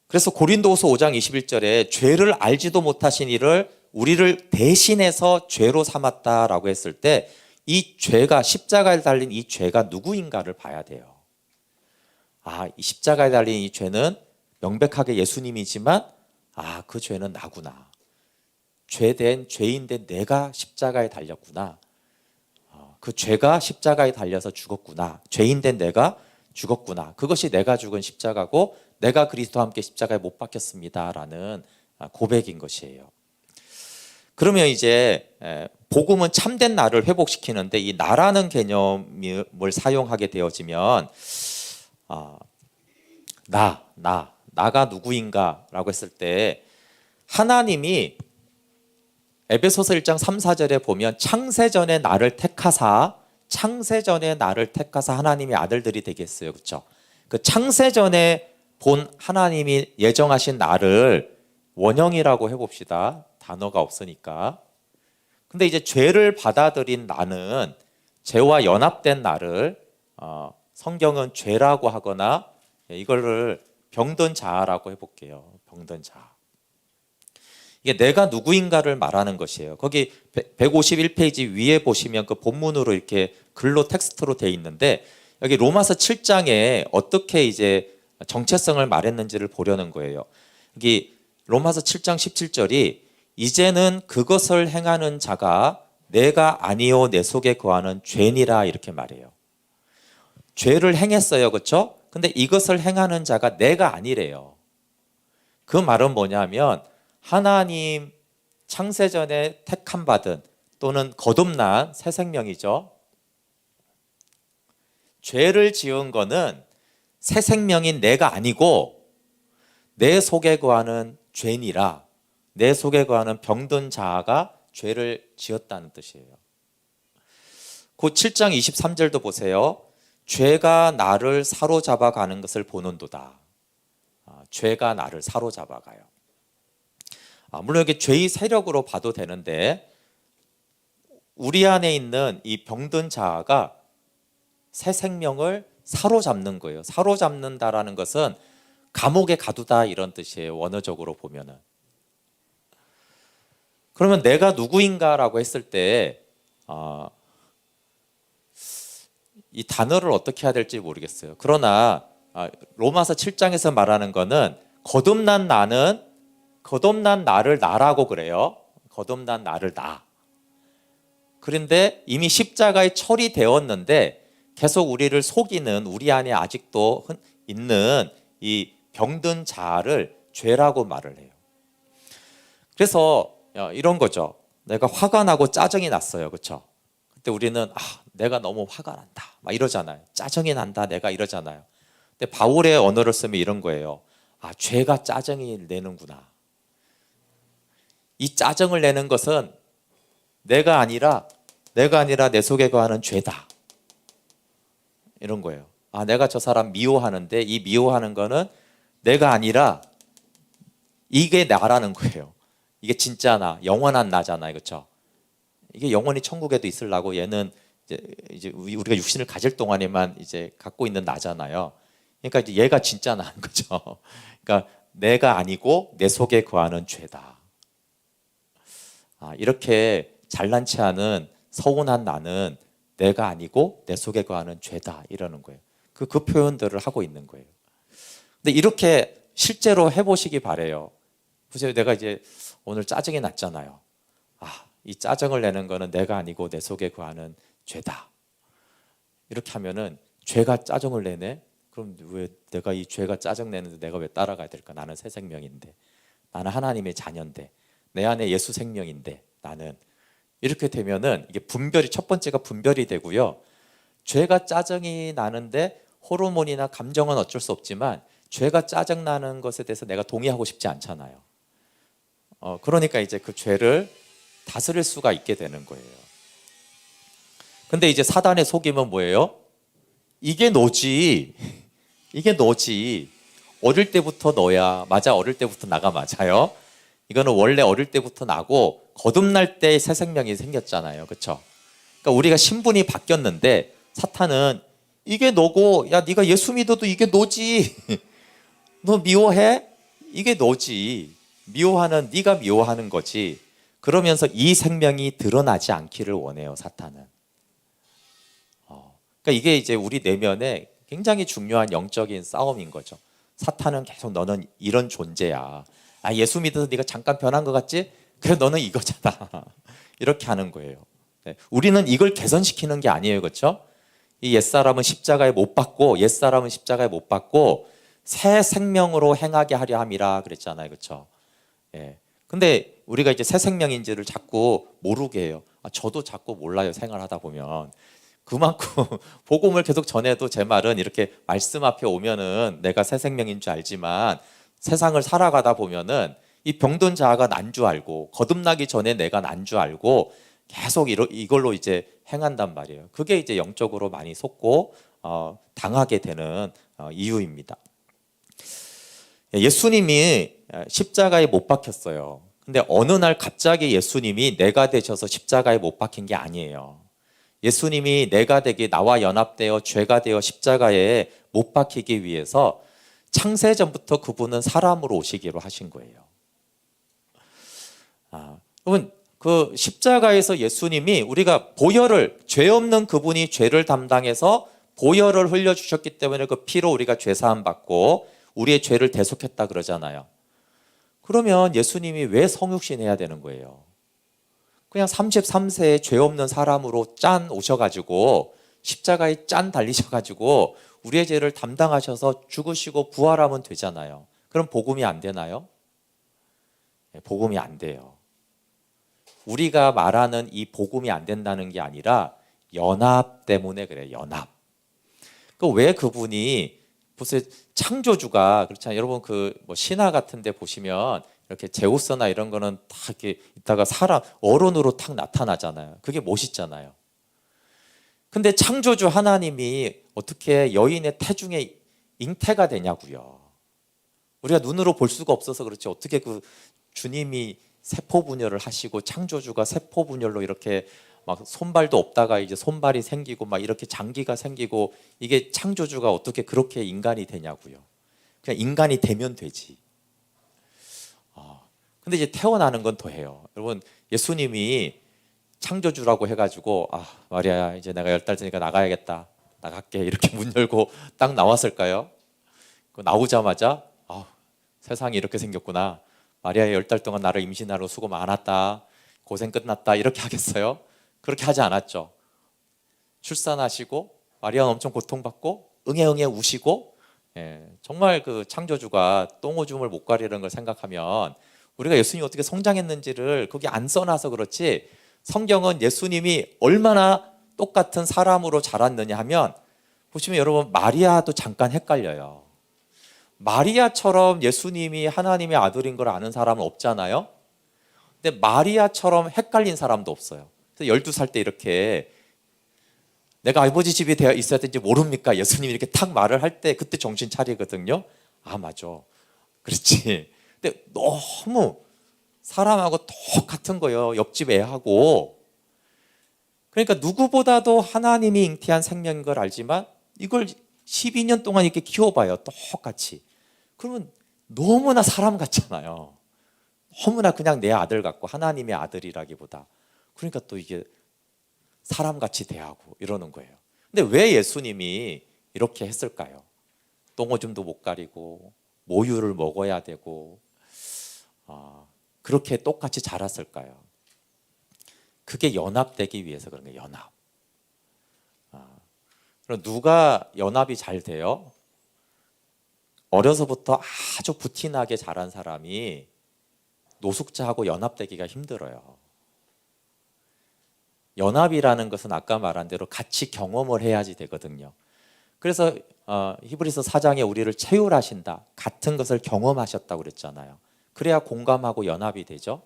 그래서 고린도후서 5장 21절에 죄를 알지도 못하신 이를 우리를 대신해서 죄로 삼았다라고 했을 때, 이 죄가, 십자가에 달린 이 죄가 누구인가를 봐야 돼요. 이 십자가에 달린 이 죄는 명백하게 예수님이지만 그 죄는 나구나. 죄인된 내가 십자가에 달렸구나. 그 죄가 십자가에 달려서 죽었구나. 죄인된 내가 죽었구나. 그것이 내가 죽은 십자가고 내가 그리스도와 함께 십자가에 못 박혔습니다라는 고백인 것이에요. 그러면 이제 복음은 참된 나를 회복시키는데, 이 나라는 개념을 사용하게 되어지면 나가 누구인가라고 했을 때, 하나님이 에베소서 1장 3, 4절에 보면 창세전에 나를 택하사 하나님의 아들들이 되겠어요. 그렇죠? 그 창세전에 본 하나님이 예정하신 나를 원형이라고 해봅시다. 단어가 없으니까. 근데 이제 죄를 받아들인 나는 죄와 연합된 나를 성경은 죄라고 하거나 이거를 병든 자라고 해볼게요. 병든 자. 이게 내가 누구인가를 말하는 것이에요. 거기 151페이지 위에 보시면 그 본문으로 이렇게 글로 텍스트로 돼 있는데 여기 로마서 7장에 어떻게 이제 정체성을 말했는지를 보려는 거예요. 여기 로마서 7장 17절이 이제는 그것을 행하는 자가 내가 아니요 내 속에 거하는 죄니라 이렇게 말해요. 죄를 행했어요. 그렇죠? 근데 이것을 행하는 자가 내가 아니래요. 그 말은 뭐냐면 하나님 창세전에 택함 받은 또는 거듭난 새 생명이죠. 죄를 지은 거는 새 생명인 내가 아니고 내 속에 거하는 죄니라, 내 속에 거하는 병든 자아가 죄를 지었다는 뜻이에요. 그 7장 23절도 보세요. 죄가 나를 사로잡아 가는 것을 보는도다. 죄가 나를 사로잡아 가요. 물론 이게 죄의 세력으로 봐도 되는데 우리 안에 있는 이 병든 자아가 새 생명을 사로잡는 거예요. 사로잡는다라는 것은 감옥에 가두다 이런 뜻이에요. 원어적으로 보면은. 그러면 내가 누구인가라고 했을 때 이 단어를 어떻게 해야 될지 모르겠어요. 그러나 로마서 7장에서 말하는 거는 거듭난 나를 나라고 그래요. 거듭난 나를 나. 그런데 이미 십자가에 처리되었는데 계속 우리를 속이는 우리 안에 아직도 있는 이 병든 자아를 죄라고 말을 해요. 그래서 이런 거죠. 내가 화가 나고 짜증이 났어요. 그렇죠? 그때 우리는 내가 너무 화가 난다 막 이러잖아요. 짜증이 난다 내가 이러잖아요. 근데 바울의 언어를 쓰면 이런 거예요. 죄가 짜증이 내는구나. 이 짜증을 내는 것은 내가 아니라 내 속에 거하는 죄다. 이런 거예요. 내가 저 사람 미워하는데 이 미워하는 거는 내가 아니라 이게 나라는 거예요. 이게 진짜 나, 영원한 나잖아요. 그렇죠? 이게 영원히 천국에도 있으려고 얘는 이제 우리가 육신을 가질 동안에만 이제 갖고 있는 나잖아요. 그러니까 이제 얘가 진짜 나는 거죠. 그러니까 내가 아니고 내 속에 거하는 죄다. 이렇게 잘난치 않은 서운한 나는 내가 아니고 내 속에 거하는 죄다 이러는 거예요. 그 표현들을 하고 있는 거예요. 근데 이렇게 실제로 해보시기 바래요. 보세요. 내가 이제 오늘 짜증이 났잖아요. 이 짜증을 내는 거는 내가 아니고 내 속에 거하는 죄다. 이렇게 하면은 죄가 짜증을 내네? 그럼 왜 내가 이 죄가 짜증 내는데 내가 왜 따라가야 될까? 나는 새 생명인데, 나는 하나님의 자녀인데, 내 안에 예수 생명인데, 나는 이렇게 되면은 이게 분별이 첫 번째가 분별이 되고요. 죄가 짜증이 나는데 호르몬이나 감정은 어쩔 수 없지만 죄가 짜증 나는 것에 대해서 내가 동의하고 싶지 않잖아요. 그러니까 이제 그 죄를 다스릴 수가 있게 되는 거예요. 근데 이제 사단의 속임은 뭐예요? 이게 너지. 이게 너지. 어릴 때부터 너야. 맞아. 어릴 때부터 나가 맞아요. 이거는 원래 어릴 때부터 나고 거듭날 때 새 생명이 생겼잖아요. 그렇죠? 그러니까 우리가 신분이 바뀌었는데 사탄은 이게 너고, 야 네가 예수 믿어도 이게 너지. 너 미워해? 이게 너지. 미워하는 네가 미워하는 거지. 그러면서 이 생명이 드러나지 않기를 원해요. 사탄은. 그러니까 이게 이제 우리 내면에 굉장히 중요한 영적인 싸움인 거죠. 사탄은 계속 너는 이런 존재야. 예수 믿어서 네가 잠깐 변한 것 같지? 그래 너는 이거잖아. 이렇게 하는 거예요. 우리는 이걸 개선시키는 게 아니에요. 그렇죠? 이 옛사람은 십자가에 못 박고 옛사람은 십자가에 못 박고 새 생명으로 행하게 하려 함이라 그랬잖아요. 그렇죠? 근데 우리가 이제 새 생명인지를 자꾸 모르게 해요. 저도 자꾸 몰라요. 생활하다 보면. 그만큼 복음을 계속 전해도 제 말은 이렇게 말씀 앞에 오면은 내가 새 생명인 줄 알지만 세상을 살아가다 보면은 이 병든 자아가 난 줄 알고 거듭나기 전에 내가 난 줄 알고 계속 이걸로 이제 행한단 말이에요. 그게 이제 영적으로 많이 속고 당하게 되는 이유입니다. 예수님이 십자가에 못 박혔어요. 근데 어느 날 갑자기 예수님이 내가 되셔서 십자가에 못 박힌 게 아니에요. 예수님이 내가 되게 나와 연합되어 죄가 되어 십자가에 못 박히기 위해서 창세전부터 그분은 사람으로 오시기로 하신 거예요. 여러분, 그 십자가에서 예수님이 우리가 보혈을, 죄 없는 그분이 죄를 담당해서 보혈을 흘려주셨기 때문에 그 피로 우리가 죄사함 받고 우리의 죄를 대속했다 그러잖아요. 그러면 예수님이 왜 성육신해야 되는 거예요? 그냥 33세에 죄 없는 사람으로 짠 오셔가지고 십자가에 짠 달리셔가지고 우리의 죄를 담당하셔서 죽으시고 부활하면 되잖아요. 그럼 복음이 안 되나요? 복음이 안 돼요. 우리가 말하는 이 복음이 안 된다는 게 아니라 연합 때문에 그래요. 연합. 왜 그분이 보세요. 창조주가 그렇잖아요. 여러분 그 뭐 신화 같은 데 보시면 이렇게 제우스나 이런 거는 다 이렇게 있다가 사람 어른으로 탁 나타나잖아요. 그게 멋있잖아요. 근데 창조주 하나님이 어떻게 여인의 태중에 잉태가 되냐고요. 우리가 눈으로 볼 수가 없어서 그렇지 어떻게 그 주님이 세포 분열을 하시고 창조주가 세포 분열로 이렇게 막 손발도 없다가 이제 손발이 생기고 막 이렇게 장기가 생기고 이게 창조주가 어떻게 그렇게 인간이 되냐고요. 그냥 인간이 되면 되지. 근데 이제 태어나는 건 더해요. 여러분 예수님이 창조주라고 해가지고 마리아야 이제 내가 10달 되니까 나가야겠다. 나갈게 이렇게 문 열고 딱 나왔을까요? 나오자마자 세상이 이렇게 생겼구나. 마리아의 10달 동안 나를 임신하러 수고 많았다. 고생 끝났다. 이렇게 하겠어요? 그렇게 하지 않았죠. 출산하시고 마리아는 엄청 고통받고 응애응애 우시고 정말 그 창조주가 똥오줌을 못 가리는 걸 생각하면 우리가 예수님이 어떻게 성장했는지를 거기 안 써놔서 그렇지 성경은 예수님이 얼마나 똑같은 사람으로 자랐느냐 하면 보시면 여러분 마리아도 잠깐 헷갈려요. 마리아처럼 예수님이 하나님의 아들인 걸 아는 사람은 없잖아요. 근데 마리아처럼 헷갈린 사람도 없어요. 그래서 12살 때 이렇게 내가 아버지 집에 되어 있어야 되는지 모릅니까? 예수님이 이렇게 탁 말을 할 때 그때 정신 차리거든요. 맞아. 그렇지. 근데 너무 사람하고 똑같은 거예요. 옆집 애하고. 그러니까 누구보다도 하나님이 잉태한 생명인 걸 알지만 이걸 12년 동안 이렇게 키워봐요. 똑같이. 그러면 너무나 사람 같잖아요. 너무나 그냥 내 아들 같고 하나님의 아들이라기보다. 그러니까 또 이게 사람같이 대하고 이러는 거예요. 근데 왜 예수님이 이렇게 했을까요? 똥오줌도 못 가리고 모유를 먹어야 되고 그렇게 똑같이 자랐을까요? 그게 연합되기 위해서 그런 거예요. 연합. 그럼 누가 연합이 잘 돼요? 어려서부터 아주 부티나게 자란 사람이 노숙자하고 연합되기가 힘들어요. 연합이라는 것은 아까 말한 대로 같이 경험을 해야지 되거든요. 그래서 히브리서 4장에 우리를 체휼하신다. 같은 것을 경험하셨다고 그랬잖아요. 그래야 공감하고 연합이 되죠.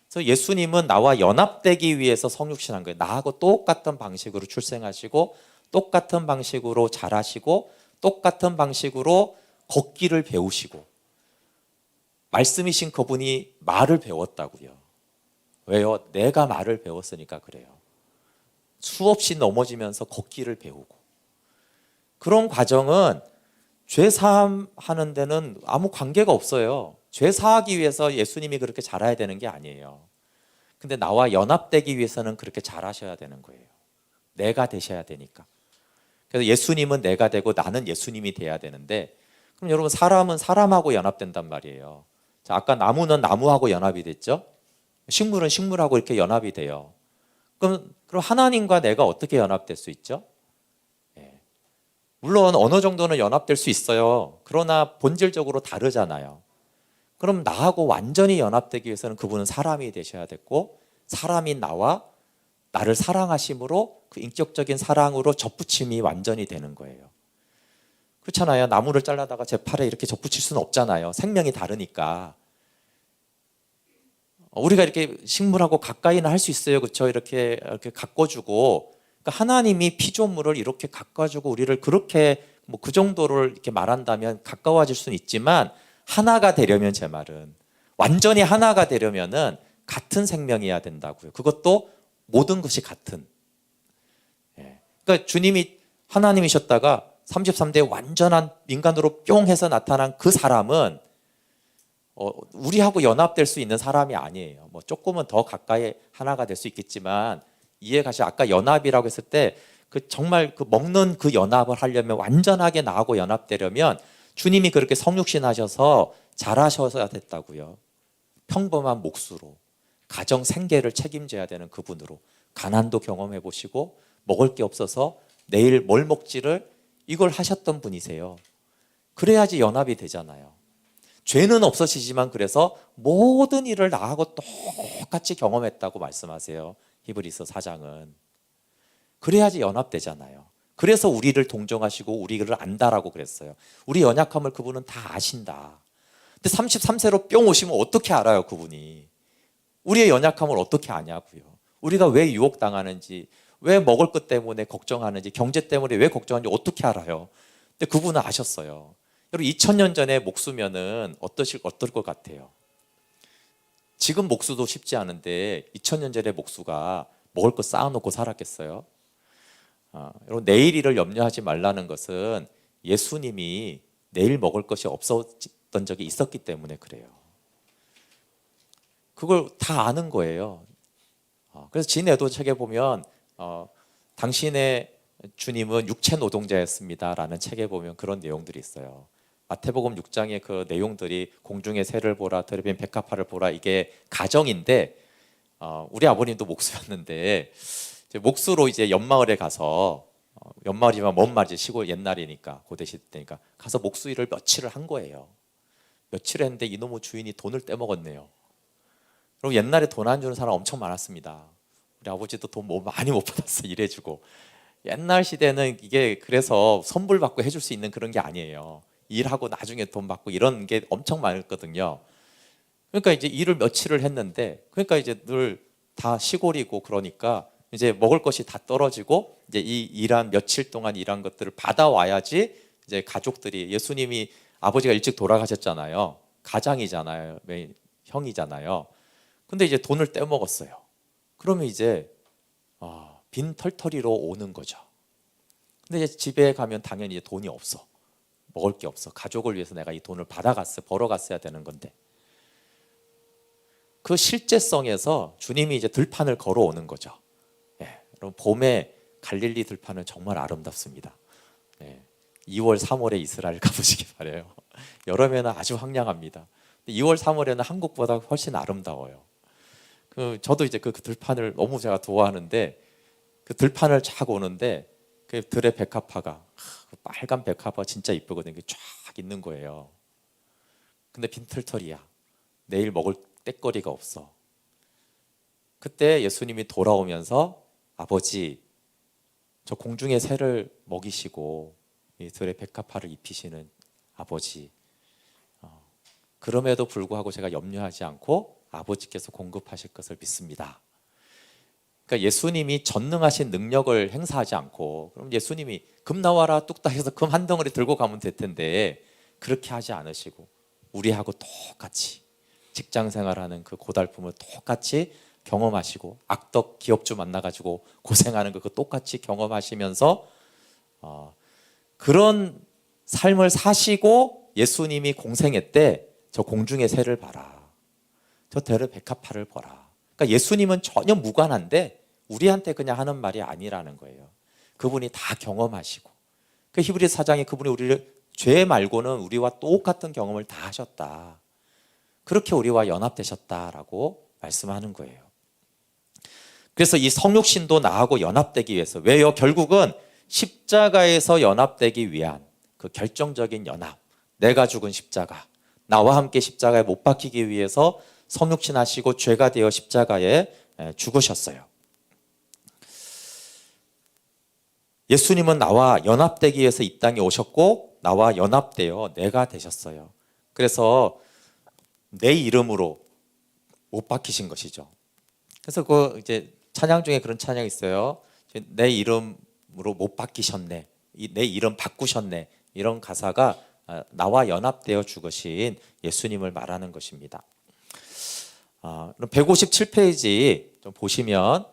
그래서 예수님은 나와 연합되기 위해서 성육신한 거예요. 나하고 똑같은 방식으로 출생하시고 똑같은 방식으로 자라시고 똑같은 방식으로 걷기를 배우시고 말씀이신 그분이 말을 배웠다고요. 왜요? 내가 말을 배웠으니까 그래요. 수없이 넘어지면서 걷기를 배우고 그런 과정은 죄 사함하는 데는 아무 관계가 없어요. 죄 사하기 위해서 예수님이 그렇게 잘해야 되는 게 아니에요. 근데 나와 연합되기 위해서는 그렇게 잘하셔야 되는 거예요. 내가 되셔야 되니까. 그래서 예수님은 내가 되고 나는 예수님이 돼야 되는데 그럼 여러분 사람은 사람하고 연합된단 말이에요. 자, 아까 나무는 나무하고 연합이 됐죠? 식물은 식물하고 이렇게 연합이 돼요. 그럼 하나님과 내가 어떻게 연합될 수 있죠? 물론 어느 정도는 연합될 수 있어요. 그러나 본질적으로 다르잖아요. 그럼 나하고 완전히 연합되기 위해서는 그분은 사람이 되셔야 됐고 사람인 나와 나를 사랑하심으로 그 인격적인 사랑으로 접붙임이 완전히 되는 거예요. 그렇잖아요. 나무를 잘라다가 제 팔에 이렇게 접붙일 수는 없잖아요. 생명이 다르니까. 우리가 이렇게 식물하고 가까이는 할 수 있어요. 그렇죠? 이렇게 가꿔주고 그러니까 하나님이 피조물을 이렇게 가꿔주고 우리를 그렇게 그 정도를 이렇게 말한다면 가까워질 수는 있지만 하나가 되려면 제 말은 완전히 하나가 되려면은 같은 생명이어야 된다고요. 그것도 모든 것이 같은. 그러니까 주님이 하나님이셨다가 33대 완전한 인간으로 뿅 해서 나타난 그 사람은 우리하고 연합될 수 있는 사람이 아니에요. 뭐 조금은 더 가까이 하나가 될 수 있겠지만 이해가 가시. 아까 연합이라고 했을 때 그 정말 그 먹는 그 연합을 하려면 완전하게 나하고 연합되려면 주님이 그렇게 성육신 하셔서 잘하셔야 됐다고요. 평범한 몫으로 가정 생계를 책임져야 되는 그분으로 가난도 경험해 보시고 먹을 게 없어서 내일 뭘 먹지를 이걸 하셨던 분이세요. 그래야지 연합이 되잖아요. 죄는 없어지지만 그래서 모든 일을 나하고 똑같이 경험했다고 말씀하세요. 히브리서 4장은. 그래야지 연합되잖아요. 그래서 우리를 동정하시고 우리를 안다라고 그랬어요. 우리 연약함을 그분은 다 아신다. 근데 33세로 뿅 오시면 어떻게 알아요, 그분이? 우리의 연약함을 어떻게 아냐고요. 우리가 왜 유혹당하는지, 왜 먹을 것 때문에 걱정하는지, 경제 때문에 왜 걱정하는지 어떻게 알아요? 근데 그분은 아셨어요. 여러분 2000년 전에 목수면은 어떨 것 같아요? 지금 목수도 쉽지 않은데 2000년 전에 목수가 먹을 거 쌓아놓고 살았겠어요? 여러분 내일 일을 염려하지 말라는 것은 예수님이 내일 먹을 것이 없었던 적이 있었기 때문에 그래요. 그걸 다 아는 거예요. 그래서 진애도 책에 보면 당신의 주님은 육체 노동자였습니다라는 책에 보면 그런 내용들이 있어요. 마태복음 6장의 그 내용들이 공중의 새를 보라, 들에 빈 백합화를 보라, 이게 가정인데 우리 아버님도 목수였는데 목수로 이제 옆마을에 가서 옆마을이면 먼 마을이지, 시골 옛날이니까 고대 시대 때니까 가서 목수 일을 며칠을 한 거예요. 며칠 했는데 이놈의 주인이 돈을 떼먹었네요. 그리고 옛날에 돈 안 주는 사람 엄청 많았습니다. 우리 아버지도 돈 많이 못 받았어, 일해주고. 옛날 시대는 이게 그래서 선불 받고 해줄 수 있는 그런 게 아니에요. 일하고 나중에 돈 받고 이런 게 엄청 많았거든요. 그러니까 이제 일을 며칠을 했는데, 그러니까 이제 늘 다 시골이고 그러니까 이제 먹을 것이 다 떨어지고 이제 이 일한 며칠 동안 일한 것들을 받아와야지 이제 가족들이, 예수님이 아버지가 일찍 돌아가셨잖아요. 가장이잖아요. 형이잖아요. 근데 이제 돈을 떼먹었어요. 그러면 이제 빈 털터리로 오는 거죠. 근데 이제 집에 가면 당연히 이제 돈이 없어. 먹을 게 없어. 가족을 위해서 내가 이 돈을 벌어갔어야 되는 건데. 그 실제성에서 주님이 이제 들판을 걸어오는 거죠. 여러분 봄에 갈릴리 들판은 정말 아름답습니다. 2월, 3월에 이스라엘 가보시기 바래요. 여름에는 아주 황량합니다. 2월, 3월에는 한국보다 훨씬 아름다워요. 저도 이제 그 들판을 너무 제가 좋아하는데 그 들판을 쫙 오는데 그 들의 백합화가 빨간 백합화 진짜 이쁘거든요. 쫙 있는 거예요. 근데 빈털터리야. 내일 먹을 떼거리가 없어. 그때 예수님이 돌아오면서 아버지, 저 공중의 새를 먹이시고 이 들의 백합화를 입히시는 아버지, 그럼에도 불구하고 제가 염려하지 않고 아버지께서 공급하실 것을 믿습니다. 그러니까 예수님이 전능하신 능력을 행사하지 않고, 그럼 예수님이 금 나와라 뚝딱 해서 금 한 덩어리 들고 가면 될 텐데 그렇게 하지 않으시고 우리하고 똑같이 직장 생활하는 그 고달픔을 똑같이 경험하시고, 악덕 기업주 만나가지고 고생하는 거 똑같이 경험하시면서 그런 삶을 사시고 예수님이 공생애 때 저 공중의 새를 봐라, 저 들의 백합화를 보라. 그러니까 예수님은 전혀 무관한데 우리한테 그냥 하는 말이 아니라는 거예요. 그분이 다 경험하시고, 그 히브리서 4장에 그분이 우리를 죄 말고는 우리와 똑같은 경험을 다 하셨다. 그렇게 우리와 연합되셨다라고 말씀하는 거예요. 그래서 이 성육신도 나하고 연합되기 위해서, 왜요? 결국은 십자가에서 연합되기 위한 그 결정적인 연합, 내가 죽은 십자가, 나와 함께 십자가에 못 박히기 위해서 성육신 하시고 죄가 되어 십자가에 죽으셨어요. 예수님은 나와 연합되기 위해서 이 땅에 오셨고 나와 연합되어 내가 되셨어요. 그래서 내 이름으로 못 박히신 것이죠. 그래서 그 이제 찬양 중에 그런 찬양이 있어요. 내 이름으로 못 박히셨네, 내 이름 바꾸셨네, 이런 가사가 나와 연합되어 죽으신 예수님을 말하는 것입니다. 157페이지 좀 보시면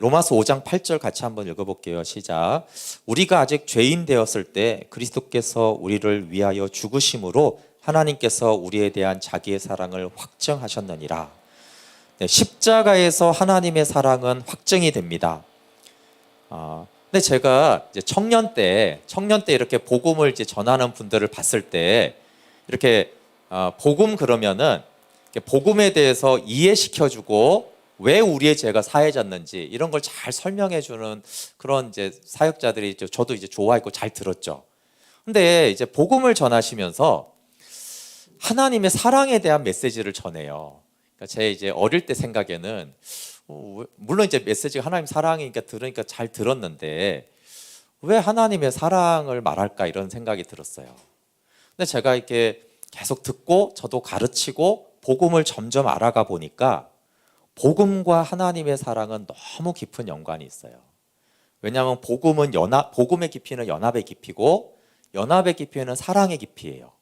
로마서 5장 8절 같이 한번 읽어볼게요. 시작. 우리가 아직 죄인 되었을 때 그리스도께서 우리를 위하여 죽으심으로 하나님께서 우리에 대한 자기의 사랑을 확증하셨느니라. 네, 십자가에서 하나님의 사랑은 확증이 됩니다. 근데 제가 이제 청년 때 이렇게 복음을 이제 전하는 분들을 봤을 때 이렇게 복음 그러면은 복음에 대해서 이해시켜주고 왜 우리의 죄가 사해졌는지 이런 걸 잘 설명해주는 그런 이제 사역자들이 저도 이제 좋아했고 잘 들었죠. 근데 이제 복음을 전하시면서 하나님의 사랑에 대한 메시지를 전해요. 그러니까 제 이제 어릴 때 생각에는 물론 이제 메시지가 하나님 사랑이니까 들으니까 잘 들었는데 왜 하나님의 사랑을 말할까 이런 생각이 들었어요. 근데 제가 이렇게 계속 듣고 저도 가르치고 복음을 점점 알아가 보니까 복음과 하나님의 사랑은 너무 깊은 연관이 있어요. 왜냐하면 복음의 깊이는 연합의 깊이고 연합의 깊이는 사랑의 깊이예요.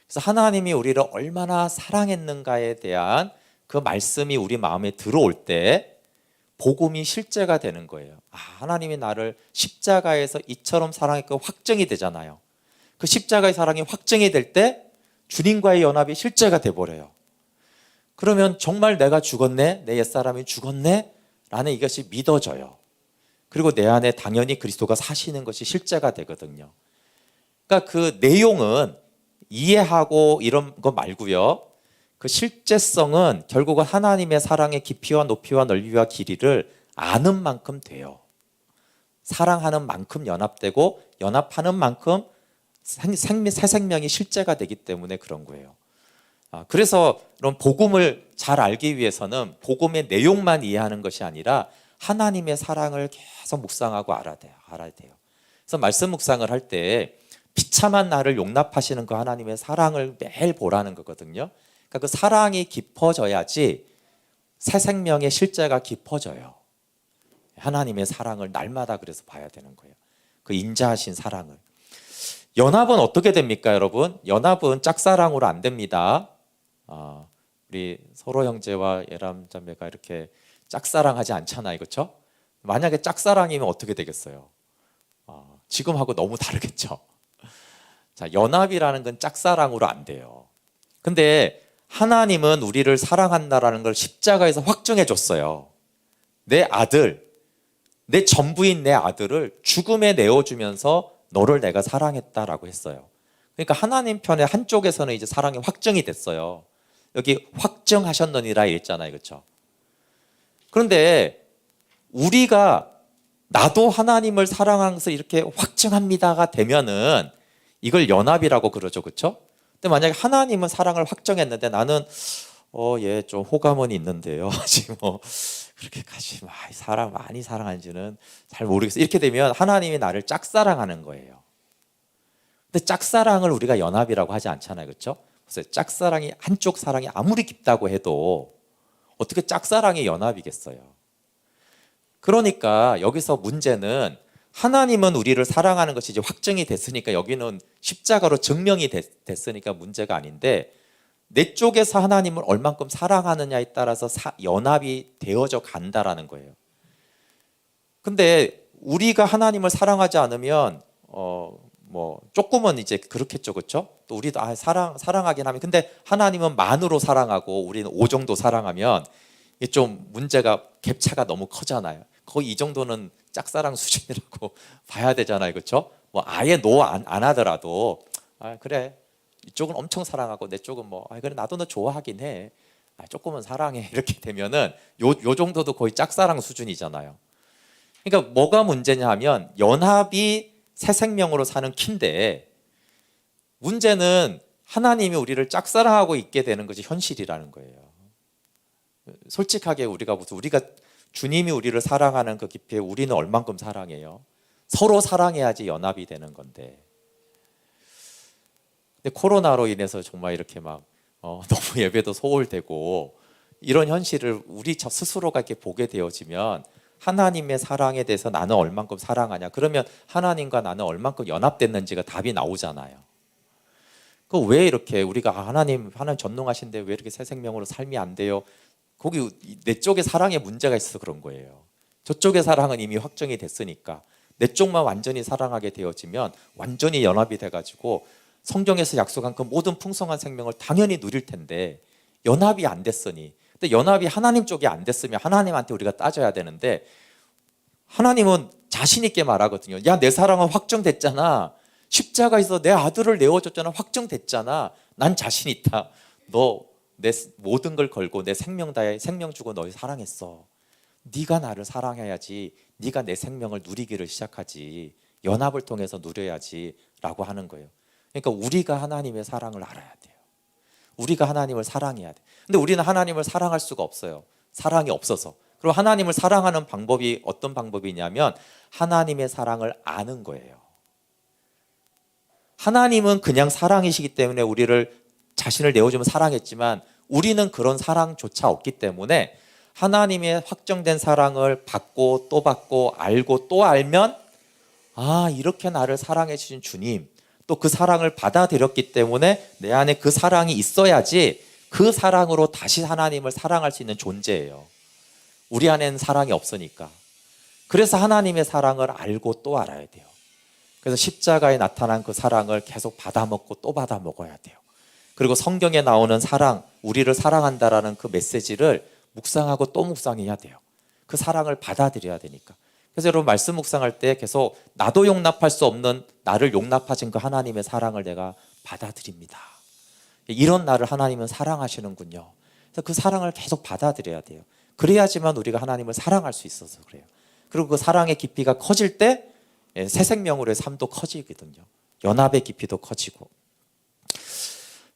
그래서 하나님이 우리를 얼마나 사랑했는가에 대한 그 말씀이 우리 마음에 들어올 때 복음이 실제가 되는 거예요. 하나님이 나를 십자가에서 이처럼 사랑했고 확증이 되잖아요. 그 십자가의 사랑이 확증이 될 때 주님과의 연합이 실제가 돼버려요. 그러면 정말 내가 죽었네, 내 옛사람이 죽었네 라는 이것이 믿어져요. 그리고 내 안에 당연히 그리스도가 사시는 것이 실제가 되거든요. 그러니까 그 내용은 이해하고 이런 거 말고요, 그 실제성은 결국은 하나님의 사랑의 깊이와 높이와 넓이와 길이를 아는 만큼 돼요. 사랑하는 만큼 연합되고 연합하는 만큼 새 생명이 실제가 되기 때문에 그런 거예요. 그래서 그런 복음을 잘 알기 위해서는 복음의 내용만 이해하는 것이 아니라 하나님의 사랑을 계속 묵상하고 알아야 돼요. 그래서 말씀 묵상을 할 때 비참한 나를 용납하시는 그 하나님의 사랑을 매일 보라는 거거든요. 그러니까 그 사랑이 깊어져야지 새 생명의 실제가 깊어져요. 하나님의 사랑을 날마다 그래서 봐야 되는 거예요. 그 인자하신 사랑을. 연합은 어떻게 됩니까, 여러분? 연합은 짝사랑으로 안 됩니다. 우리 서로 형제와 예람 자매가 이렇게 짝사랑하지 않잖아요, 그렇죠? 만약에 짝사랑이면 어떻게 되겠어요? 지금하고 너무 다르겠죠. 자, 연합이라는 건 짝사랑으로 안 돼요. 근데 하나님은 우리를 사랑한다라는 걸 십자가에서 확증해 줬어요. 내 아들, 내 전부인 내 아들을 죽음에 내어주면서 너를 내가 사랑했다라고 했어요. 그러니까 하나님 편의 한쪽에서는 이제 사랑이 확증이 됐어요. 여기 확증하셨느니라 있잖아요, 그렇죠? 그런데 우리가 나도 하나님을 사랑하는 것을 이렇게 확증합니다가 되면은 이걸 연합이라고 그러죠, 그렇죠? 근데 만약에 하나님은 사랑을 확정했는데 나는 얘 좀 호감은 있는데요. 지금 그렇게까지 많이 사랑하는지는 잘 모르겠어요. 이렇게 되면 하나님이 나를 짝사랑하는 거예요. 근데 짝사랑을 우리가 연합이라고 하지 않잖아요, 그렇죠? 그래서 짝사랑이 한쪽 사랑이 아무리 깊다고 해도 어떻게 짝사랑이 연합이겠어요? 그러니까 여기서 문제는 하나님은 우리를 사랑하는 것이 이제 확증이 됐으니까 여기는 십자가로 증명이 됐으니까 문제가 아닌데 내 쪽에서 하나님을 얼만큼 사랑하느냐에 따라서 연합이 되어져 간다라는 거예요. 근데 우리가 하나님을 사랑하지 않으면 조금은 이제 그렇겠죠, 그렇죠? 또 우리도 사랑하긴 하면, 근데 하나님은 만으로 사랑하고 우리는 5 정도 사랑하면 이게 좀 문제가 갭차가 너무 커잖아요. 거의 이 정도는 짝사랑 수준이라고 봐야 되잖아요, 그렇죠? 아예 노 안 하더라도 그래 이쪽은 엄청 사랑하고 내 쪽은 그래 나도 너 좋아하긴 해. 조금은 사랑해. 이렇게 되면은 요 정도도 거의 짝사랑 수준이잖아요. 그러니까 뭐가 문제냐 하면 연합이 새 생명으로 사는 키인데 문제는 하나님이 우리를 짝사랑하고 있게 되는 것이 현실이라는 거예요. 솔직하게 우리가 주님이 우리를 사랑하는 그 깊이에 우리는 얼만큼 사랑해요? 서로 사랑해야지 연합이 되는 건데. 근데 코로나로 인해서 정말 이렇게 너무 예배도 소홀되고 이런 현실을 우리 스스로가 이렇게 보게 되어지면 하나님의 사랑에 대해서 나는 얼만큼 사랑하냐? 그러면 하나님과 나는 얼만큼 연합됐는지가 답이 나오잖아요. 왜 이렇게 우리가 하나님 전능하신데 왜 이렇게 새 생명으로 삶이 안 돼요? 거기 내 쪽에 사랑에 문제가 있어서 그런 거예요. 저쪽의 사랑은 이미 확정이 됐으니까 내 쪽만 완전히 사랑하게 되어지면 완전히 연합이 돼가지고 성경에서 약속한 그 모든 풍성한 생명을 당연히 누릴 텐데 연합이 안 됐으니, 근데 연합이 하나님 쪽이 안 됐으면 하나님한테 우리가 따져야 되는데 하나님은 자신 있게 말하거든요. 야, 내 사랑은 확정됐잖아. 십자가에서 내 아들을 내어줬잖아. 확정됐잖아. 난 자신 있다. 너 내 모든 걸 걸고 내 생명 다해 생명 주고 널 사랑했어. 네가 나를 사랑해야지. 네가 내 생명을 누리기를 시작하지. 연합을 통해서 누려야지 라고 하는 거예요. 그러니까 우리가 하나님의 사랑을 알아야 돼요. 우리가 하나님을 사랑해야 돼. 근데 우리는 하나님을 사랑할 수가 없어요. 사랑이 없어서. 그리고 하나님을 사랑하는 방법이 어떤 방법이냐면 하나님의 사랑을 아는 거예요. 하나님은 그냥 사랑이시기 때문에 우리를 자신을 내어주면 사랑했지만 우리는 그런 사랑조차 없기 때문에 하나님의 확정된 사랑을 받고 또 받고 알고 또 알면 아, 이렇게 나를 사랑해 주신 주님, 또 그 사랑을 받아들였기 때문에 내 안에 그 사랑이 있어야지 그 사랑으로 다시 하나님을 사랑할 수 있는 존재예요. 우리 안에는 사랑이 없으니까. 그래서 하나님의 사랑을 알고 또 알아야 돼요. 그래서 십자가에 나타난 그 사랑을 계속 받아먹고 또 받아먹어야 돼요. 그리고 성경에 나오는 사랑, 우리를 사랑한다라는 그 메시지를 묵상하고 또 묵상해야 돼요. 그 사랑을 받아들여야 되니까. 그래서 여러분 말씀 묵상할 때 계속 나도 용납할 수 없는 나를 용납하신 그 하나님의 사랑을 내가 받아들입니다. 이런 나를 하나님은 사랑하시는군요. 그래서 그 사랑을 계속 받아들여야 돼요. 그래야지만 우리가 하나님을 사랑할 수 있어서 그래요. 그리고 그 사랑의 깊이가 커질 때 새 생명으로의 삶도 커지거든요. 연합의 깊이도 커지고.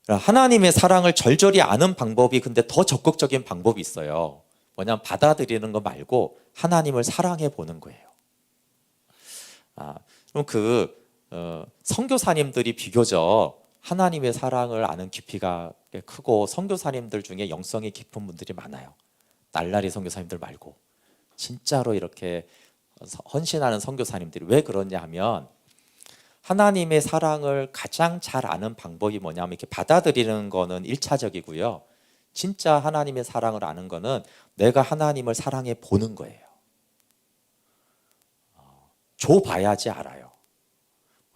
하나님의 사랑을 절절히 아는 방법이 근데 더 적극적인 방법이 있어요. 뭐냐면 받아들이는 거 말고 하나님을 사랑해 보는 거예요. 그럼 선교사님들이 비교적 하나님의 사랑을 아는 깊이가 크고 선교사님들 중에 영성이 깊은 분들이 많아요. 날라리 선교사님들 말고 진짜로 이렇게 헌신하는 선교사님들이. 왜 그러냐 하면 하나님의 사랑을 가장 잘 아는 방법이 뭐냐면 이렇게 받아들이는 거는 1차적이고요. 진짜 하나님의 사랑을 아는 거는 내가 하나님을 사랑해 보는 거예요. 줘봐야지 알아요.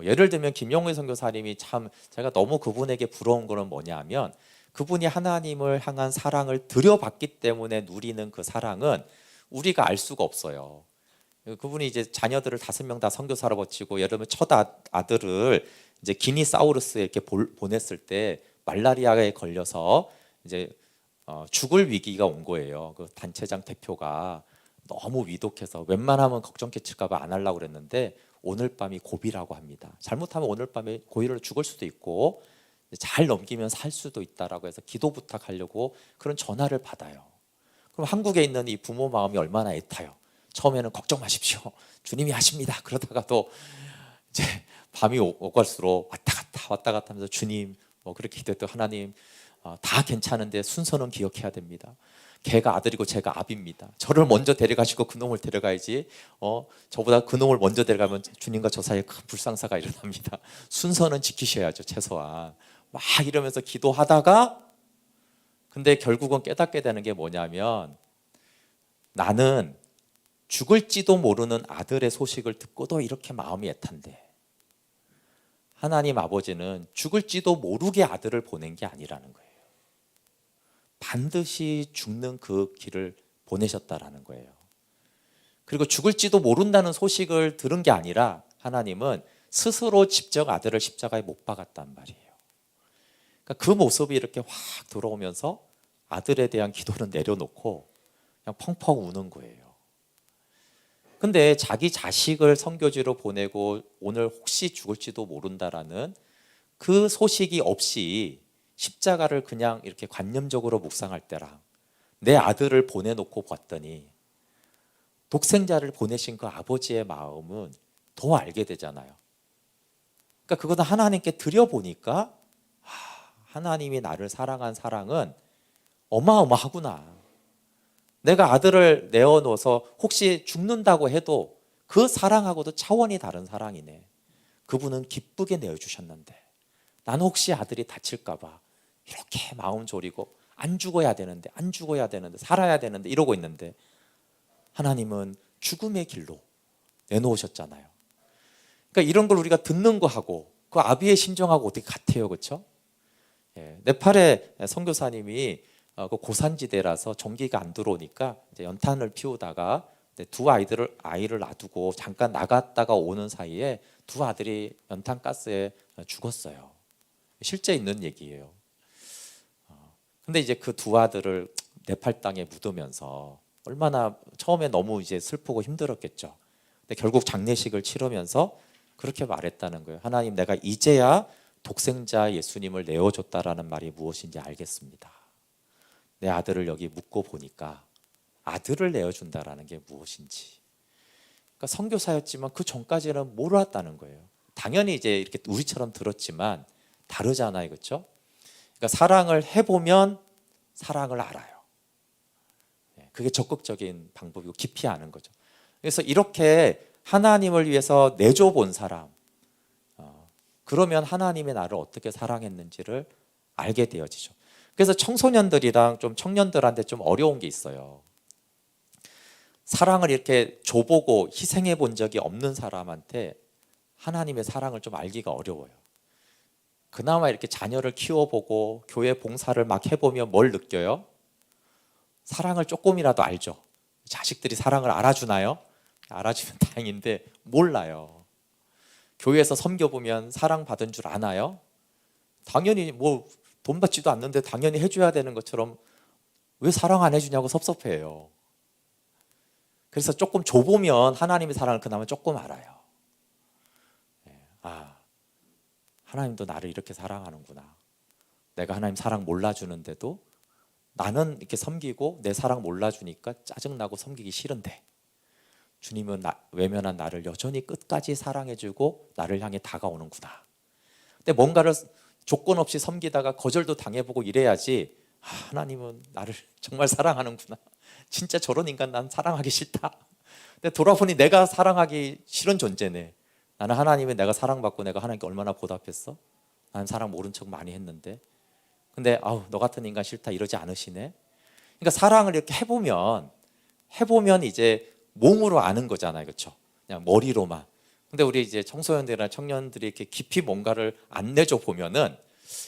예를 들면 김용희 선교사님이 참 제가 너무 그분에게 부러운 거는 뭐냐면 그분이 하나님을 향한 사랑을 들여봤기 때문에 누리는 그 사랑은 우리가 알 수가 없어요. 그분이 이제 자녀들을 5명 다 선교사로 거치고 예를 들면 첫 아들을 이제 기니사우루스에 이렇게 보냈을 때 말라리아에 걸려서 이제 죽을 위기가 온 거예요. 그 단체장 대표가 너무 위독해서 웬만하면 걱정 끼칠까봐 안 하려고 그랬는데 오늘 밤이 고비라고 합니다. 잘못하면 오늘 밤에 고의로 죽을 수도 있고 잘 넘기면 살 수도 있다라고 해서 기도 부탁하려고 그런 전화를 받아요. 그럼 한국에 있는 이 부모 마음이 얼마나 애타요. 처음에는 걱정 마십시오. 주님이 하십니다. 그러다가도 이제 밤이 오갈수록 왔다 갔다 하면서 주님 그렇게 기도했던 하나님 다 괜찮은데 순서는 기억해야 됩니다. 걔가 아들이고 제가 아비입니다. 저를 먼저 데려가시고 그놈을 데려가야지. 저보다 그놈을 먼저 데려가면 주님과 저 사이에 큰 불상사가 일어납니다. 순서는 지키셔야죠. 최소한. 막 이러면서 기도하다가 근데 결국은 깨닫게 되는 게 뭐냐면 나는 죽을지도 모르는 아들의 소식을 듣고도 이렇게 마음이 애탄데 하나님 아버지는 죽을지도 모르게 아들을 보낸 게 아니라는 거예요. 반드시 죽는 그 길을 보내셨다라는 거예요. 그리고 죽을지도 모른다는 소식을 들은 게 아니라 하나님은 스스로 직접 아들을 십자가에 못 박았단 말이에요. 그러니까 그 모습이 이렇게 확 들어오면서 아들에 대한 기도는 내려놓고 그냥 펑펑 우는 거예요. 근데 자기 자식을 선교지로 보내고 오늘 혹시 죽을지도 모른다라는 그 소식이 없이 십자가를 그냥 이렇게 관념적으로 묵상할 때랑 내 아들을 보내놓고 봤더니 독생자를 보내신 그 아버지의 마음은 더 알게 되잖아요. 그러니까 그거는 하나님께 드려보니까 하나님이 나를 사랑한 사랑은 어마어마하구나. 내가 아들을 내어놓아서 혹시 죽는다고 해도 그 사랑하고도 차원이 다른 사랑이네. 그분은 기쁘게 내어주셨는데 나는 혹시 아들이 다칠까 봐 이렇게 마음 졸이고 안 죽어야 되는데, 안 죽어야 되는데, 살아야 되는데 이러고 있는데 하나님은 죽음의 길로 내놓으셨잖아요. 그러니까 이런 걸 우리가 듣는 거하고 그 아비의 심정하고 어떻게 같아요, 그렇죠? 네팔의 선교사님이 그 고산지대라서 전기가 안 들어오니까 이제 연탄을 피우다가 두 아이를 놔두고 잠깐 나갔다가 오는 사이에 두 아들이 연탄가스에 죽었어요. 실제 있는 얘기예요. 근데 이제 그 두 아들을 네팔 땅에 묻으면서 얼마나 처음에 너무 이제 슬프고 힘들었겠죠. 근데 결국 장례식을 치르면서 그렇게 말했다는 거예요. 하나님, 내가 이제야 독생자 예수님을 내어줬다라는 말이 무엇인지 알겠습니다. 내 아들을 여기 묻고 보니까 아들을 내어준다라는 게 무엇인지. 그러니까 선교사였지만 그 전까지는 몰랐다는 거예요. 당연히 이제 이렇게 우리처럼 들었지만 다르잖아요, 그렇죠? 그러니까 사랑을 해보면 사랑을 알아요. 그게 적극적인 방법이고 깊이 아는 거죠. 그래서 이렇게 하나님을 위해서 내줘 본 사람, 그러면 하나님의 나를 어떻게 사랑했는지를 알게 되어지죠. 그래서 청소년들이랑 좀 청년들한테 좀 어려운 게 있어요. 사랑을 이렇게 줘보고 희생해 본 적이 없는 사람한테 하나님의 사랑을 좀 알기가 어려워요. 그나마 이렇게 자녀를 키워보고 교회 봉사를 막 해보면 뭘 느껴요? 사랑을 조금이라도 알죠. 자식들이 사랑을 알아주나요? 알아주면 다행인데 몰라요. 교회에서 섬겨보면 사랑받은 줄 아나요? 당연히 뭐 돈 받지도 않는데 당연히 해줘야 되는 것처럼 왜 사랑 안 해주냐고 섭섭해요. 그래서 조금 줘보면 하나님의 사랑을 그나마 조금 알아요. 아, 하나님도 나를 이렇게 사랑하는구나. 내가 하나님 사랑 몰라주는데도 나는 이렇게 섬기고 내 사랑 몰라주니까 짜증나고 섬기기 싫은데 주님은 외면한 나를 여전히 끝까지 사랑해주고 나를 향해 다가오는구나. 근데 뭔가를 조건 없이 섬기다가 거절도 당해보고 이래야지 하나님은 나를 정말 사랑하는구나. 진짜 저런 인간 난 사랑하기 싫다. 근데 돌아보니 내가 사랑하기 싫은 존재네. 나는 하나님의 내가 사랑받고 내가 하나님께 얼마나 보답했어? 나는 사랑 모른 척 많이 했는데 근데 너 같은 인간 싫다 이러지 않으시네. 그러니까 사랑을 이렇게 해보면 이제 몸으로 아는 거잖아요, 그렇죠? 그냥 머리로만. 근데 우리 이제 청소년들이나 청년들이 이렇게 깊이 뭔가를 안 내줘 보면은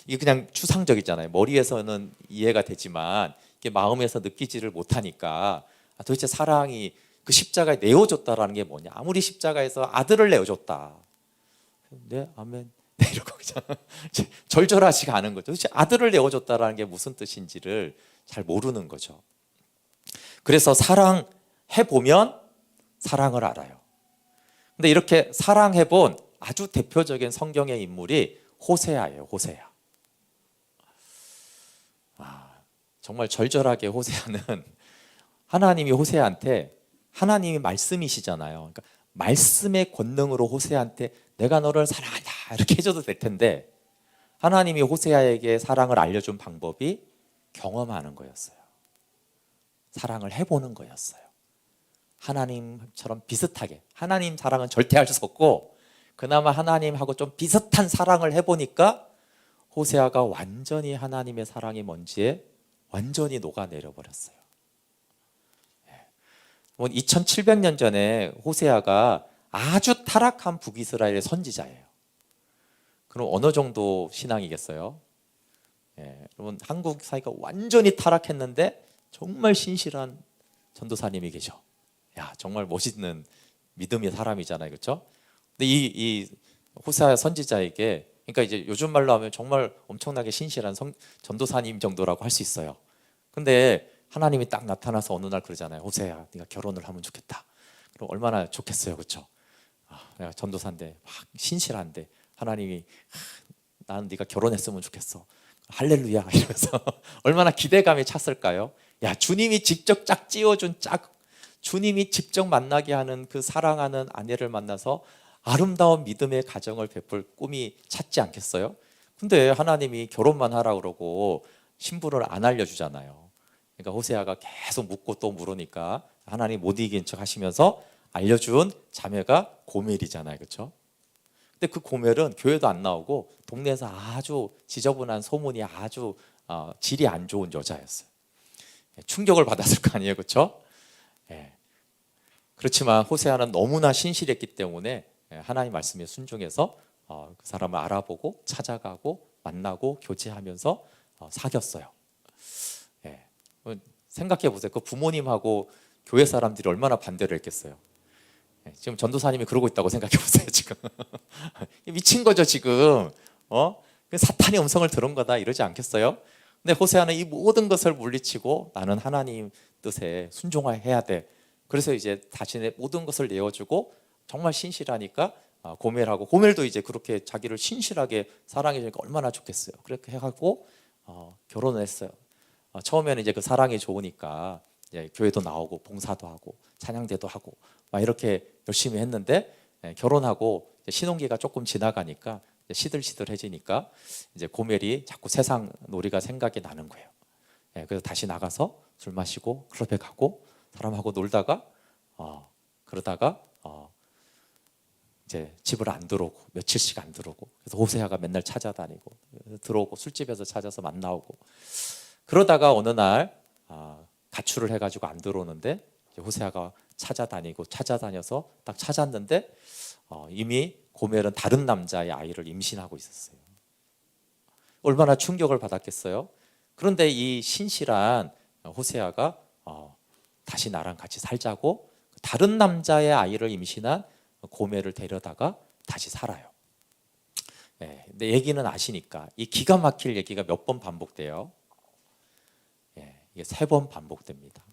이게 그냥 추상적이잖아요. 머리에서는 이해가 되지만 이게 마음에서 느끼지를 못하니까 도대체 사랑이 그 십자가에 내어줬다라는 게 뭐냐? 아무리 십자가에서 아들을 내어줬다. 네, 아멘. 네, 이러고 그냥 절절하지가 않은 거죠. 도대체 아들을 내어줬다라는 게 무슨 뜻인지를 잘 모르는 거죠. 그래서 사랑해 보면 사랑을 알아요. 근데 이렇게 사랑해 본 아주 대표적인 성경의 인물이 호세아예요. 호세아. 정말 절절하게 호세아는 하나님이 호세아한테 하나님이 말씀이시잖아요. 그러니까 말씀의 권능으로 호세아한테 내가 너를 사랑한다 이렇게 해줘도 될 텐데 하나님이 호세아에게 사랑을 알려준 방법이 경험하는 거였어요. 사랑을 해보는 거였어요. 하나님처럼 비슷하게. 하나님 사랑은 절대 할 수 없고 그나마 하나님하고 좀 비슷한 사랑을 해보니까 호세아가 완전히 하나님의 사랑이 뭔지에 완전히 녹아내려 버렸어요. 2700년 전에 호세아가 아주 타락한 북이스라엘의 선지자예요. 그럼 어느 정도 신앙이겠어요? 여러분 한국 사회가 완전히 타락했는데 정말 신실한 전도사님이 계셔. 야, 정말 멋있는 믿음의 사람이잖아요, 그렇죠? 근데 이 호세아 선지자에게, 그러니까 이제 요즘 말로 하면 정말 엄청나게 신실한 전도사님 정도라고 할 수 있어요. 근데 하나님이 딱 나타나서 어느 날 그러잖아요. 호세야, 네가 결혼을 하면 좋겠다. 그럼 얼마나 좋겠어요, 그렇죠? 내가 전도사인데 막 신실한데 하나님이 나는 네가 결혼했으면 좋겠어. 할렐루야 이러면서 얼마나 기대감이 찼을까요? 야, 주님이 직접 짝지어준 주님이 직접 만나게 하는 그 사랑하는 아내를 만나서 아름다운 믿음의 가정을 베풀 꿈이 찼지 않겠어요? 근데 하나님이 결혼만 하라 그러고 신부를 안 알려주잖아요. 그러니까 호세아가 계속 묻고 또 물으니까 하나님 못 이긴 척 하시면서 알려준 자매가 고멜이잖아요, 그렇죠? 근데 그 고멜은 교회도 안 나오고 동네에서 아주 지저분한 소문이 아주 질이 안 좋은 여자였어요. 충격을 받았을 거 아니에요, 그렇죠? 예. 그렇지만 호세아는 너무나 신실했기 때문에 하나님 말씀에 순종해서 그 사람을 알아보고 찾아가고 만나고 교제하면서 사귀었어요. 예. 생각해 보세요. 그 부모님하고 교회 사람들이 얼마나 반대를 했겠어요. 예. 지금 전도사님이 그러고 있다고 생각해 보세요. 지금 미친 거죠 지금. 사탄의 음성을 들은 거다 이러지 않겠어요? 근데 호세아는 이 모든 것을 물리치고 나는 하나님 뜻에 순종해야 돼. 그래서 이제 자신의 모든 것을 내어주고 정말 신실하니까 고멜하고, 고멜도 이제 그렇게 자기를 신실하게 사랑해 주니까 얼마나 좋겠어요. 그렇게 해갖고 결혼을 했어요. 처음에는 이제 그 사랑이 좋으니까 이제 교회도 나오고 봉사도 하고 찬양대도 하고 막 이렇게 열심히 했는데, 결혼하고 이제 신혼기가 조금 지나가니까 시들시들해지니까 이제 고멜이 자꾸 세상 놀이가 생각이 나는 거예요. 그래서 다시 나가서 술 마시고 클럽에 가고 사람하고 놀다가 그러다가 이제 집을 안 들어오고 며칠씩 안 들어오고, 그래서 호세아가 맨날 찾아다니고 들어오고 술집에서 찾아서 만나오고, 그러다가 어느 날 가출을 해가지고 안 들어오는데 호세아가 찾아다녀서 딱 찾았는데 이미 고멜은 다른 남자의 아이를 임신하고 있었어요. 얼마나 충격을 받았겠어요. 그런데 이 신실한 호세아가 다시 나랑 같이 살자고 다른 남자의 아이를 임신한 고멜을 데려다가 다시 살아요. 근데 얘기는 아시니까 이 기가 막힐 얘기가 몇 번 반복돼요. 이게 3번 반복됩니다.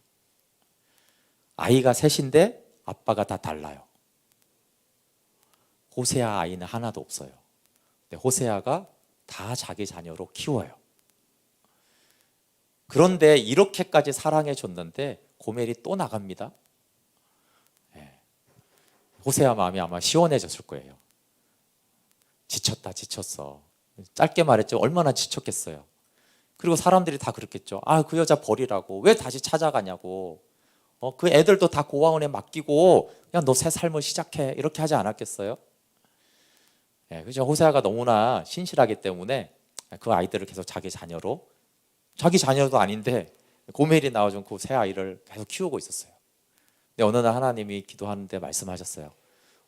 아이가 셋인데 아빠가 다 달라요. 호세아 아이는 하나도 없어요. 근데 호세아가 다 자기 자녀로 키워요. 그런데 이렇게까지 사랑해 줬는데 고멜이 또 나갑니다. 호세아 마음이 아마 시원해졌을 거예요. 지쳤어. 짧게 말했죠. 얼마나 지쳤겠어요. 그리고 사람들이 다 그랬겠죠. 그 여자 버리라고. 왜 다시 찾아가냐고. 그 애들도 다 고아원에 맡기고 그냥 너 새 삶을 시작해. 이렇게 하지 않았겠어요? 그죠. 호세아가 너무나 신실하기 때문에 그 아이들을 계속 자기 자녀도 아닌데 고멜이 낳아준 그 새 아이를 계속 키우고 있었어요. 근데 어느 날 하나님이 기도하는데 말씀하셨어요.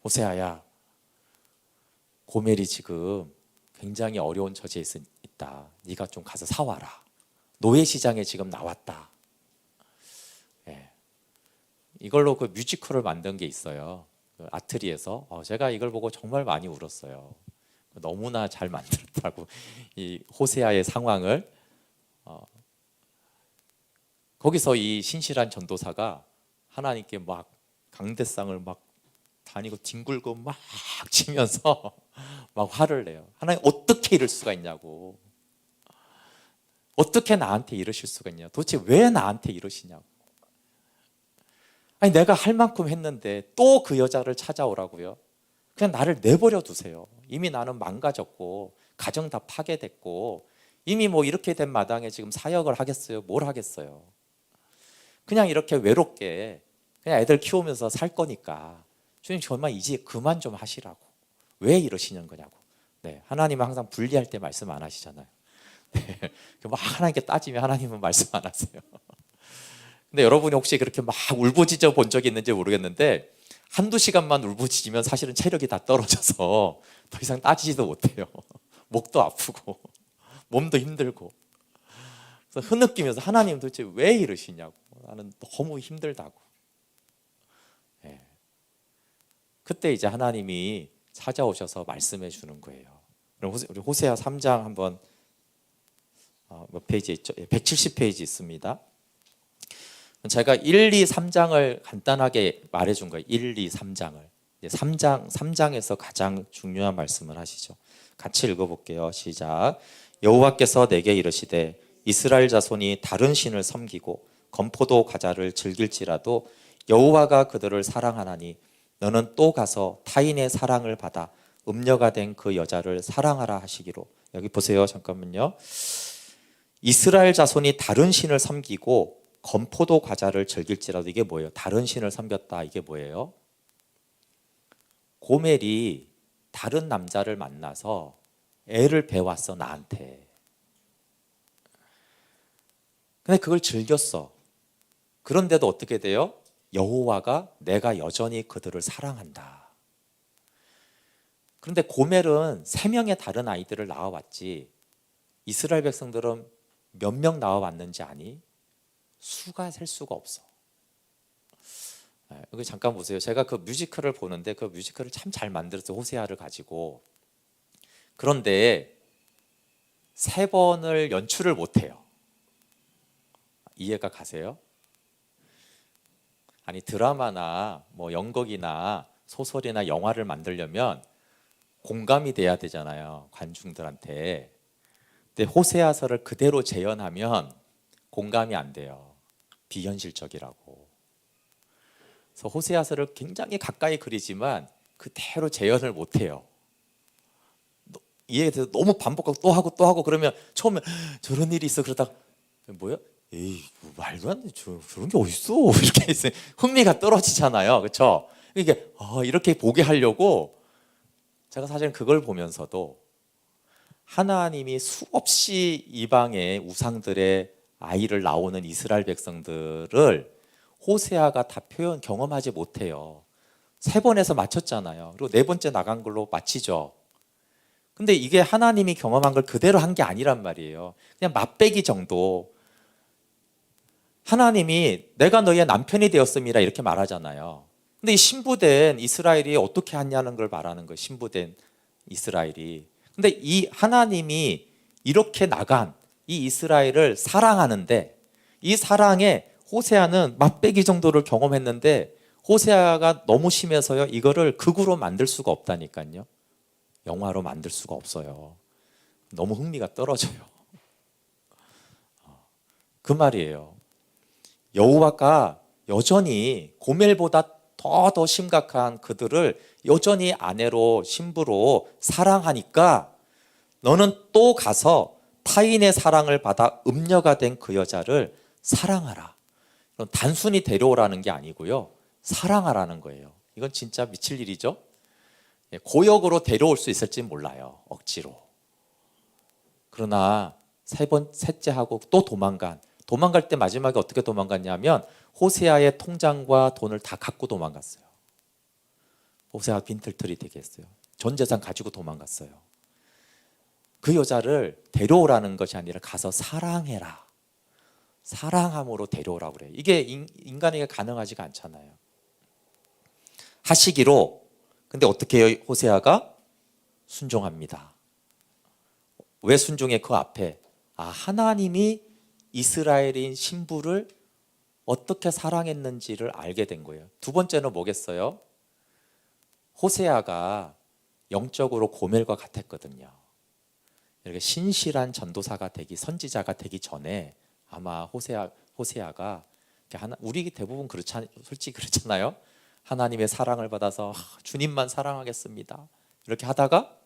호세아야, 고멜이 지금 굉장히 어려운 처지에 있다. 네가 좀 가서 사와라. 노예시장에 지금 나왔다. 이걸로 그 뮤지컬을 만든 게 있어요. 그 아트리에서. 제가 이걸 보고 정말 많이 울었어요. 너무나 잘 만들었다고. 이 호세아의 상황을. 거기서 이 신실한 전도사가 하나님께 막 강대상을 막 다니고 뒹굴고 막 치면서 막 화를 내요. 하나님 어떻게 이럴 수가 있냐고. 어떻게 나한테 이러실 수가 있냐. 도대체 왜 나한테 이러시냐고. 아니 내가 할 만큼 했는데 또 그 여자를 찾아오라고요. 그냥 나를 내버려 두세요. 이미 나는 망가졌고 가정 다 파괴됐고 이미 뭐 이렇게 된 마당에 지금 사역을 하겠어요? 뭘 하겠어요? 그냥 이렇게 외롭게 그냥 애들 키우면서 살 거니까 주님 정말 이제 그만 좀 하시라고. 왜 이러시는 거냐고. 하나님은 항상 분리할 때 말씀 안 하시잖아요. 막 하나님께 따지면 하나님은 말씀 안 하세요. 근데 여러분이 혹시 그렇게 막 울부짖어 본 적이 있는지 모르겠는데 한두 시간만 울부짖으면 사실은 체력이 다 떨어져서 더 이상 따지지도 못해요. 목도 아프고 몸도 힘들고. 그래서 흐느끼면서 하나님 도대체 왜 이러시냐고. 나는 너무 힘들다고. 그때 이제 하나님이 찾아오셔서 말씀해 주는 거예요. 우리 호세아 3장 한번 몇 페이지 있죠? 170페이지 있습니다. 제가 1, 2, 3장을 간단하게 말해준 거예요. 1, 2, 3장을. 3장에서 가장 중요한 말씀을 하시죠. 같이 읽어볼게요. 시작. 여호와께서 내게 이르시되 이스라엘 자손이 다른 신을 섬기고 건포도 과자를 즐길지라도 여호와가 그들을 사랑하나니 너는 또 가서 타인의 사랑을 받아 음녀가 된 그 여자를 사랑하라 하시기로. 여기 보세요. 잠깐만요. 이스라엘 자손이 다른 신을 섬기고 건포도 과자를 즐길지라도, 이게 뭐예요? 다른 신을 섬겼다. 이게 뭐예요? 고멜이 다른 남자를 만나서 애를 배웠어, 나한테. 근데 그걸 즐겼어. 그런데도 어떻게 돼요? 여호와가 내가 여전히 그들을 사랑한다. 그런데 고멜은 3명의 다른 아이들을 낳아왔지 이스라엘 백성들은 몇 명 낳아왔는지 아니? 수가 셀 수가 없어. 여기 잠깐 보세요. 제가 그 뮤지컬을 보는데 그 뮤지컬을 참 잘 만들었어요. 호세아를 가지고. 그런데 3번을 연출을 못해요. 이해가 가세요? 아니 드라마나 뭐 연극이나 소설이나 영화를 만들려면 공감이 돼야 되잖아요. 관중들한테. 근데 호세아서를 그대로 재현하면 공감이 안 돼요. 비현실적이라고. 그래서 호세아서를 굉장히 가까이 그리지만 그대로 재현을 못해요. 이해돼서 너무 반복하고 또 하고 또 하고 그러면 처음에 저런 일이 있어 그러다가 뭐야? 에이 뭐 말도 안 돼. 저런 게 어딨어? 이렇게 있으면 흥미가 떨어지잖아요. 그렇죠? 이게 이렇게 보게 하려고 제가 사실 그걸 보면서도 하나님이 수없이 이방의 우상들의 아이를 낳오는 이스라엘 백성들을 호세아가 다 경험하지 못해요. 3번에서 마쳤잖아요. 그리고 4번째 나간 걸로 마치죠. 근데 이게 하나님이 경험한 걸 그대로 한 게 아니란 말이에요. 그냥 맛배기 정도. 하나님이 내가 너희의 남편이 되었음이라 이렇게 말하잖아요. 근데 이 신부된 이스라엘이 어떻게 하냐는 걸 말하는 거예요. 신부된 이스라엘이. 근데 이 하나님이 이렇게 나간 이 이스라엘을 사랑하는데 이 사랑에 호세아는 맛배기 정도를 경험했는데 호세아가 너무 심해서요. 이거를 극으로 만들 수가 없다니까요. 영화로 만들 수가 없어요. 너무 흥미가 떨어져요. 그 말이에요. 여호와가 여전히 고멜보다 더 심각한 그들을 여전히 아내로 신부로 사랑하니까 너는 또 가서 타인의 사랑을 받아 음녀가 된 그 여자를 사랑하라. 단순히 데려오라는 게 아니고요. 사랑하라는 거예요. 이건 진짜 미칠 일이죠. 고역으로 데려올 수 있을지 몰라요. 억지로. 그러나 셋째 하고 또 도망갈 때 마지막에 어떻게 도망갔냐면 호세아의 통장과 돈을 다 갖고 도망갔어요. 호세아 빈털털이 되게 했어요. 전 재산 가지고 도망갔어요. 그 여자를 데려오라는 것이 아니라 가서 사랑해라. 사랑함으로 데려오라고 그래요. 이게 인간에게 가능하지가 않잖아요. 하시기로. 근데 어떻게 해요? 호세아가 순종합니다. 왜 순종해? 그 앞에 하나님이 이스라엘인 신부를 어떻게 사랑했는지를 알게 된 거예요. 두 번째는 뭐겠어요? 호세아가 영적으로 고멜과 같았거든요. 이렇게 신실한 전도사가 선지자가 되기 전에 아마 호세아가 우리 대부분 솔직히 그렇잖아요. 하나님의 사랑을 받아서 주님만 사랑하겠습니다. 이렇게 하다가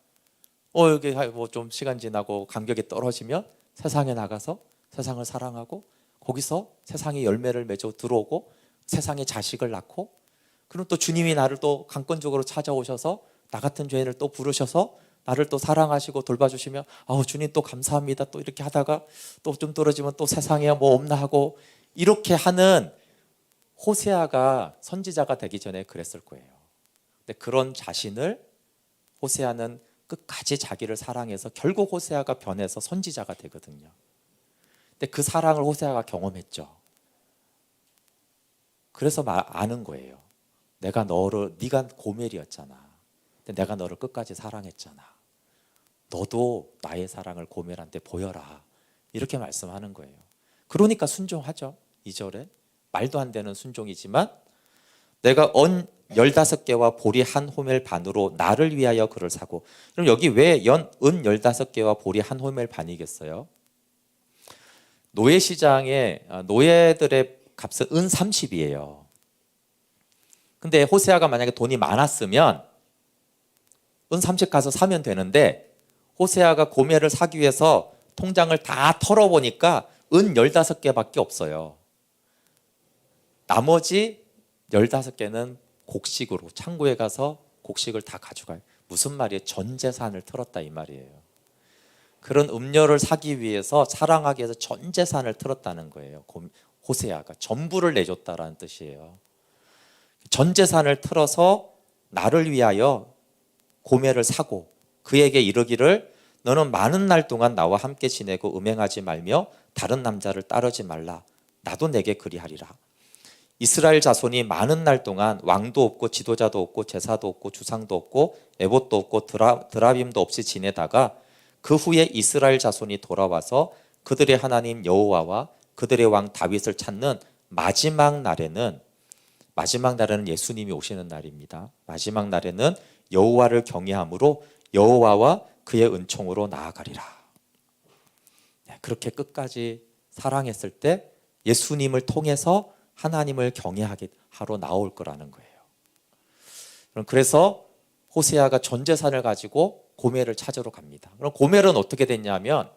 여기 뭐 좀 시간 지나고 간격이 떨어지면 세상에 나가서 세상을 사랑하고 거기서 세상에 열매를 맺어 들어오고 세상에 자식을 낳고 그럼 또 주님이 나를 또 강권적으로 찾아오셔서 나 같은 죄인을 또 부르셔서 나를 또 사랑하시고 돌봐주시면 주님 또 감사합니다. 또 이렇게 하다가 또 좀 떨어지면 또 세상에 뭐 없나 하고 이렇게 하는 호세아가 선지자가 되기 전에 그랬을 거예요. 근데 그런 자신을 호세아는 끝까지 자기를 사랑해서 결국 호세아가 변해서 선지자가 되거든요. 근데 그 사랑을 호세아가 경험했죠. 그래서 아는 거예요. 네가 고멜이었잖아. 근데 내가 너를 끝까지 사랑했잖아. 너도 나의 사랑을 고멜한테 보여라. 이렇게 말씀하는 거예요. 그러니까 순종하죠. 2절에 말도 안 되는 순종이지만 내가 언 15개와 보리 한 호멜 반으로 나를 위하여 그를 사고. 그럼 여기 왜 은 15개와 보리 한 호멜 반이겠어요? 노예시장에 노예들의 값은 은 30이에요. 근데 호세아가 만약에 돈이 많았으면 은 30 가서 사면 되는데 호세아가 고멜을 사기 위해서 통장을 다 털어보니까 은 15개밖에 없어요. 나머지 15개는 곡식으로 창고에 가서 곡식을 다 가져가요. 무슨 말이에요? 전 재산을 털었다 이 말이에요. 그런 음료를 사기 위해서 사랑하기 위해서 전 재산을 틀었다는 거예요. 호세아가 전부를 내줬다라는 뜻이에요. 전 재산을 틀어서 나를 위하여 고멜을 사고 그에게 이르기를 너는 많은 날 동안 나와 함께 지내고 음행하지 말며 다른 남자를 따르지 말라. 나도 내게 그리하리라. 이스라엘 자손이 많은 날 동안 왕도 없고 지도자도 없고 제사도 없고 주상도 없고 에봇도 없고 드라빔도 없이 지내다가 그 후에 이스라엘 자손이 돌아와서 그들의 하나님 여호와와 그들의 왕 다윗을 찾는 마지막 날에는 예수님이 오시는 날입니다. 마지막 날에는 여호와를 경외함으로 여호와와 그의 은총으로 나아가리라. 그렇게 끝까지 사랑했을 때 예수님을 통해서 하나님을 경외하게 하러 나올 거라는 거예요. 그래서 호세아가 전 재산을 가지고 고멜을 찾으러 갑니다. 그럼 고멜은 어떻게 됐냐면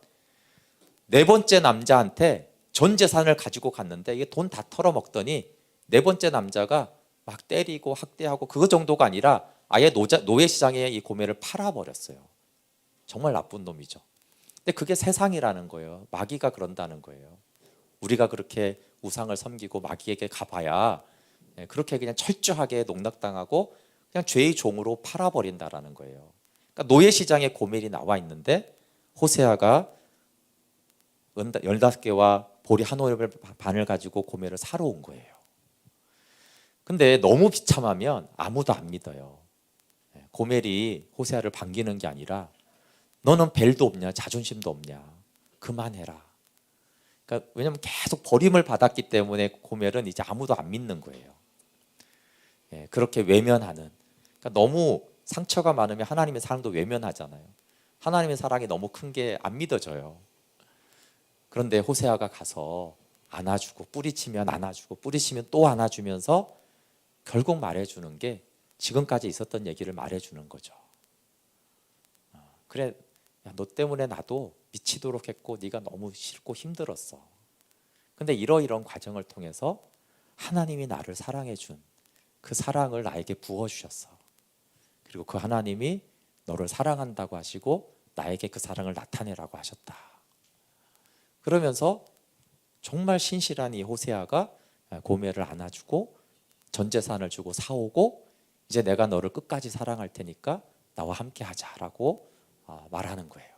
네 번째 남자한테 전 재산을 가지고 갔는데 이게 돈 다 털어먹더니 네 번째 남자가 막 때리고 학대하고 그거 정도가 아니라 아예 노예 시장에 이 고멜을 팔아버렸어요. 정말 나쁜 놈이죠. 근데 그게 세상이라는 거예요. 마귀가 그런다는 거예요. 우리가 그렇게 우상을 섬기고 마귀에게 가봐야 그렇게 그냥 철저하게 농락당하고 그냥 죄의 종으로 팔아버린다라는 거예요. 그러니까 노예 시장에 고멜이 나와 있는데 호세아가 15개와 보리 한 오렙 반을 가지고 고멜을 사러 온 거예요. 근데 너무 비참하면 아무도 안 믿어요. 고멜이 호세아를 반기는 게 아니라 너는 벨도 없냐 자존심도 없냐 그만해라. 그러니까 왜냐하면 계속 버림을 받았기 때문에 고멜은 이제 아무도 안 믿는 거예요. 그렇게 외면하는. 그러니까 너무 상처가 많으면 하나님의 사랑도 외면하잖아요. 하나님의 사랑이 너무 큰 게 안 믿어져요. 그런데 호세아가 가서 안아주고 뿌리치면 안아주고 뿌리치면 또 안아주면서 결국 말해주는 게 지금까지 있었던 얘기를 말해주는 거죠. 그래, 야, 너 때문에 나도 미치도록 했고 네가 너무 싫고 힘들었어. 근데 이러이러한 과정을 통해서 하나님이 나를 사랑해 준 그 사랑을 나에게 부어주셨어. 그리고 그 하나님이 너를 사랑한다고 하시고 나에게 그 사랑을 나타내라고 하셨다. 그러면서 정말 신실한 이 호세아가 고멜을 안아주고 전 재산을 주고 사오고 이제 내가 너를 끝까지 사랑할 테니까 나와 함께 하자라고 말하는 거예요.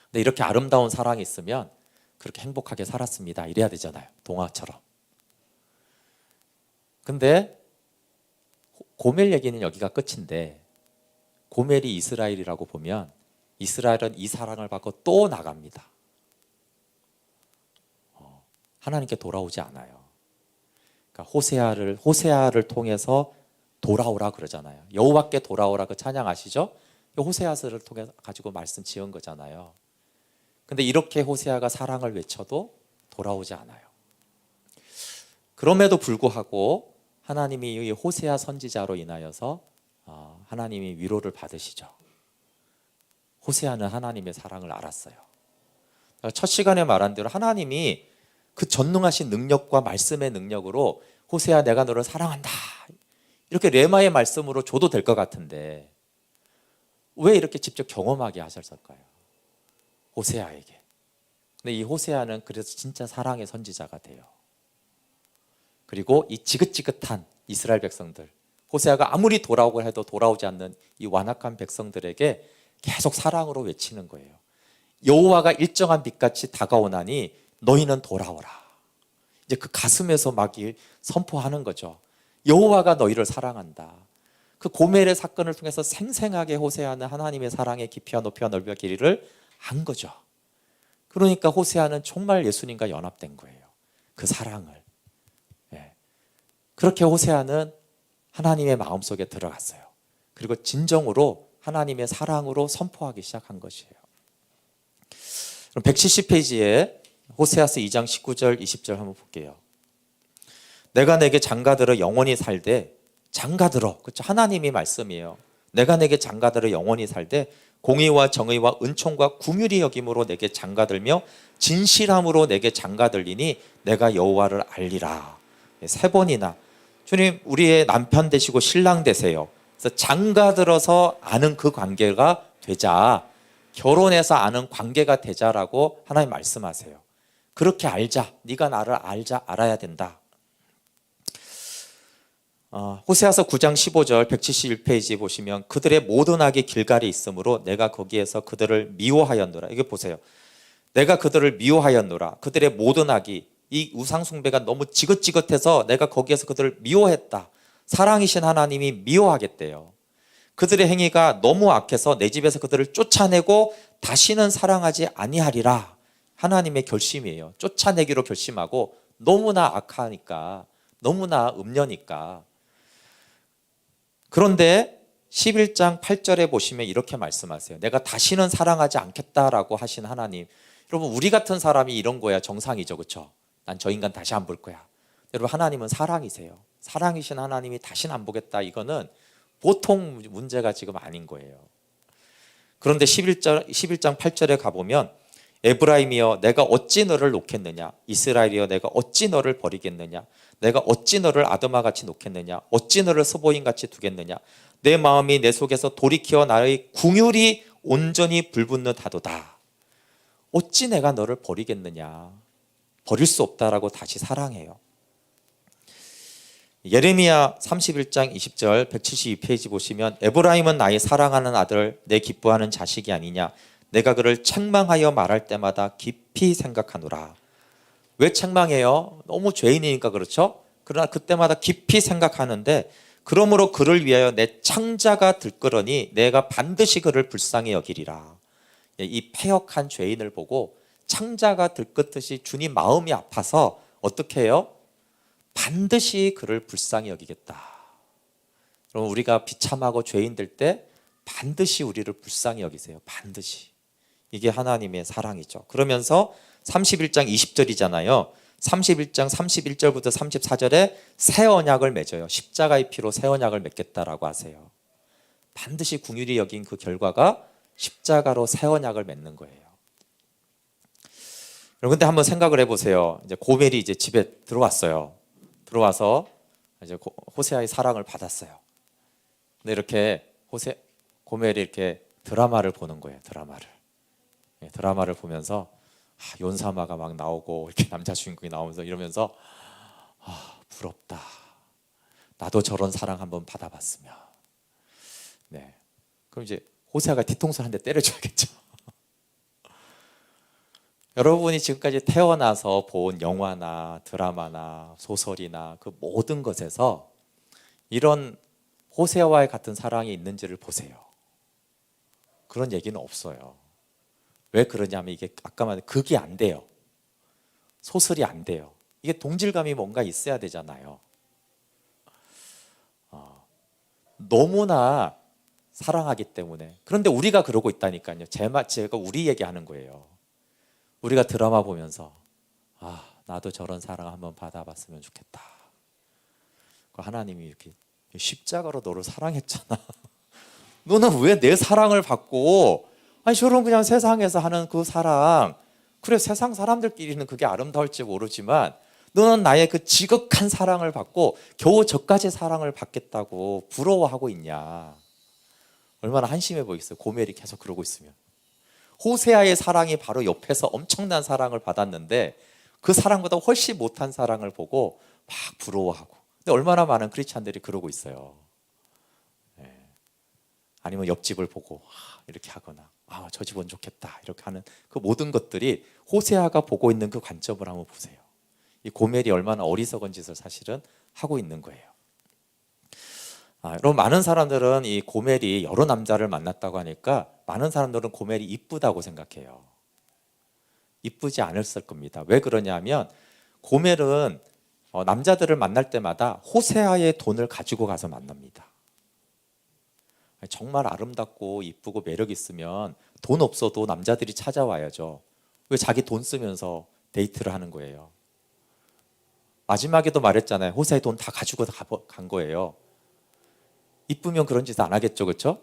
근데 이렇게 아름다운 사랑이 있으면 그렇게 행복하게 살았습니다 이래야 되잖아요. 동화처럼. 근데 고멜 얘기는 여기가 끝인데 고멜이 이스라엘이라고 보면 이스라엘은 이 사랑을 받고 또 나갑니다. 하나님께 돌아오지 않아요. 그러니까 호세아를 통해서 돌아오라 그러잖아요. 여호와께 돌아오라 그 찬양 아시죠? 호세아서를 통해 가지고 말씀 지은 거잖아요. 근데 이렇게 호세아가 사랑을 외쳐도 돌아오지 않아요. 그럼에도 불구하고 하나님이 이 호세아 선지자로 인하여서 하나님이 위로를 받으시죠. 호세아는 하나님의 사랑을 알았어요. 첫 시간에 말한 대로 하나님이 그 전능하신 능력과 말씀의 능력으로 호세아 내가 너를 사랑한다 이렇게 레마의 말씀으로 줘도 될 것 같은데 왜 이렇게 직접 경험하게 하셨을까요? 호세아에게. 근데 이 호세아는 그래서 진짜 사랑의 선지자가 돼요. 그리고 이 지긋지긋한 이스라엘 백성들, 호세아가 아무리 돌아오고 해도 돌아오지 않는 이 완악한 백성들에게 계속 사랑으로 외치는 거예요. 여호와가 일정한 빛같이 다가오나니 너희는 돌아오라. 이제 그 가슴에서 막 선포하는 거죠. 여호와가 너희를 사랑한다. 그 고멜의 사건을 통해서 생생하게 호세아는 하나님의 사랑의 깊이와 높이와 넓이와 길이를 안 거죠. 그러니까 호세아는 정말 예수님과 연합된 거예요. 그 사랑을. 그렇게 호세아는 하나님의 마음속에 들어갔어요. 그리고 진정으로 하나님의 사랑으로 선포하기 시작한 것이에요. 그럼 170페이지에 호세아서 2장 19절 20절 한번 볼게요. 내가 내게 장가들어 영원히 살되 장가들어 그렇죠? 하나님이 말씀이에요. 내가 내게 장가들어 영원히 살되 공의와 정의와 은총과 긍휼히 여김으로 내게 장가들며 진실함으로 내게 장가들리니 내가 여호와를 알리라. 3번이나 주님 우리의 남편 되시고 신랑 되세요. 그래서 장가들어서 아는 그 관계가 되자 결혼해서 아는 관계가 되자라고 하나님 말씀하세요. 그렇게 알자. 네가 나를 알아야 된다. 호세아서 9장 15절 171페이지 보시면 그들의 모든 악이 길갈에 있으므로 내가 거기에서 그들을 미워하였노라. 이게 보세요. 내가 그들을 미워하였노라. 그들의 모든 악이, 이 우상 숭배가 너무 지긋지긋해서 내가 거기에서 그들을 미워했다. 사랑이신 하나님이 미워하겠대요. 그들의 행위가 너무 악해서 내 집에서 그들을 쫓아내고 다시는 사랑하지 아니하리라. 하나님의 결심이에요. 쫓아내기로 결심하고 너무나 악하니까, 너무나 음녀니까. 그런데 11장 8절에 보시면 이렇게 말씀하세요. 내가 다시는 사랑하지 않겠다라고 하신 하나님. 여러분, 우리 같은 사람이 이런 거야 정상이죠, 그렇죠? 난 저 인간 다시 안 볼 거야. 여러분, 하나님은 사랑이세요. 사랑이신 하나님이 다시는 안 보겠다. 이거는 보통 문제가 지금 아닌 거예요. 그런데 11장 8절에 가보면 에브라임이여 내가 어찌 너를 놓겠느냐, 이스라엘이여 내가 어찌 너를 버리겠느냐, 내가 어찌 너를 아드마같이 놓겠느냐, 어찌 너를 스보임같이 두겠느냐, 내 마음이 내 속에서 돌이켜 나의 궁율이 온전히 불붙는다도다. 어찌 내가 너를 버리겠느냐, 버릴 수 없다라고 다시 사랑해요. 예레미야 31장 20절 172페이지 보시면 에브라임은 나의 사랑하는 아들, 내 기뻐하는 자식이 아니냐, 내가 그를 책망하여 말할 때마다 깊이 생각하노라. 왜 책망해요? 너무 죄인이니까 그렇죠? 그러나 그때마다 깊이 생각하는데 그러므로 그를 위하여 내 창자가 들끓으니 내가 반드시 그를 불쌍히 여기리라. 이 패역한 죄인을 보고 창자가 들끓듯이 주님 마음이 아파서 어떻게 해요? 반드시 그를 불쌍히 여기겠다. 그럼 우리가 비참하고 죄인될 때 반드시 우리를 불쌍히 여기세요. 반드시. 이게 하나님의 사랑이죠. 그러면서 31장 20절이잖아요. 31장 31절부터 34절에 새 언약을 맺어요. 십자가의 피로 새 언약을 맺겠다라고 하세요. 반드시 긍휼히 여긴 그 결과가 십자가로 새 언약을 맺는 거예요. 그런데 한번 생각을 해보세요. 이제 고멜이 이제 집에 들어왔어요. 들어와서 이제 호세아의 사랑을 받았어요. 근데 이렇게 고멜이 이렇게 드라마를 보는 거예요. 드라마를 보면서 연사마가 막 나오고 이렇게 남자 주인공이 나오면서 이러면서 부럽다. 나도 저런 사랑 한번 받아봤으면. 네. 그럼 이제 호세아가 뒤통수 한 대 때려줘야겠죠. 여러분이 지금까지 태어나서 본 영화나 드라마나 소설이나 그 모든 것에서 이런 호세아와의 같은 사랑이 있는지를 보세요. 그런 얘기는 없어요. 왜 그러냐면 이게 아까 말한 극이 안 돼요. 소설이 안 돼요. 이게 동질감이 뭔가 있어야 되잖아요. 너무나 사랑하기 때문에. 그런데 우리가 그러고 있다니까요. 제가 우리 얘기하는 거예요. 우리가 드라마 보면서 나도 저런 사랑 한번 받아봤으면 좋겠다. 하나님이 이렇게 십자가로 너를 사랑했잖아. 너는 왜 내 사랑을 받고 저런 그냥 세상에서 하는 그 사랑, 그래 세상 사람들끼리는 그게 아름다울지 모르지만 너는 나의 그 지극한 사랑을 받고 겨우 저까지 사랑을 받겠다고 부러워하고 있냐. 얼마나 한심해 보이겠어요. 고멜이 계속 그러고 있으면. 호세아의 사랑이 바로 옆에서 엄청난 사랑을 받았는데 그 사랑보다 훨씬 못한 사랑을 보고 막 부러워하고. 근데 얼마나 많은 크리스찬들이 그러고 있어요. 아니면 옆집을 보고 이렇게 하거나 저 집은 좋겠다 이렇게 하는 그 모든 것들이 호세아가 보고 있는 그 관점을 한번 보세요. 이 고멜이 얼마나 어리석은 짓을 사실은 하고 있는 거예요. 여러분, 많은 사람들은 이 고멜이 여러 남자를 만났다고 하니까 많은 사람들은 고멜이 이쁘다고 생각해요. 이쁘지 않았을 겁니다. 왜 그러냐면 고멜은 남자들을 만날 때마다 호세아의 돈을 가지고 가서 만납니다. 정말 아름답고 이쁘고 매력 있으면 돈 없어도 남자들이 찾아와야죠. 왜 자기 돈 쓰면서 데이트를 하는 거예요. 마지막에도 말했잖아요. 호세아의 돈 다 가지고 간 거예요. 이쁘면 그런 짓 안 하겠죠, 그렇죠?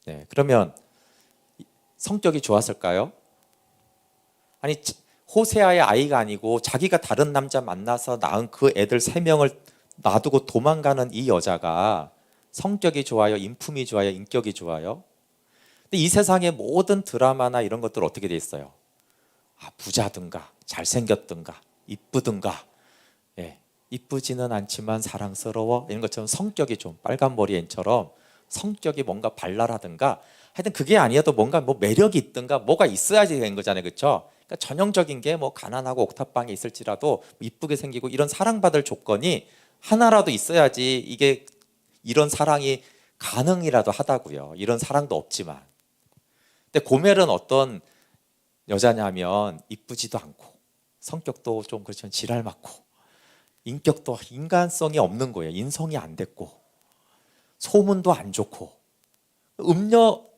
네, 그러면 성격이 좋았을까요? 아니, 호세아의 아이가 아니고 자기가 다른 남자 만나서 낳은 그 애들 3명을 놔두고 도망가는 이 여자가 성격이 좋아요? 인품이 좋아요? 인격이 좋아요? 근데 이 세상의 모든 드라마나 이런 것들 어떻게 돼 있어요? 부자든가 잘생겼든가 이쁘든가, 이쁘지는 않지만 사랑스러워, 이런 것처럼 성격이 좀 빨간 머리 앤처럼 성격이 뭔가 발랄하든가, 하여튼 그게 아니어도 뭔가 뭐 매력이 있든가 뭐가 있어야지 되는 거잖아요, 그렇죠? 그러니까 전형적인 게 뭐 가난하고 옥탑방에 있을지라도 이쁘게 생기고 이런 사랑받을 조건이 하나라도 있어야지 이게 이런 사랑이 가능이라도 하다고요. 이런 사랑도 없지만. 근데 고멜은 어떤 여자냐면 이쁘지도 않고 성격도 좀 그렇지만 지랄 맞고 인격도 인간성이 없는 거예요. 인성이 안 됐고 소문도 안 좋고,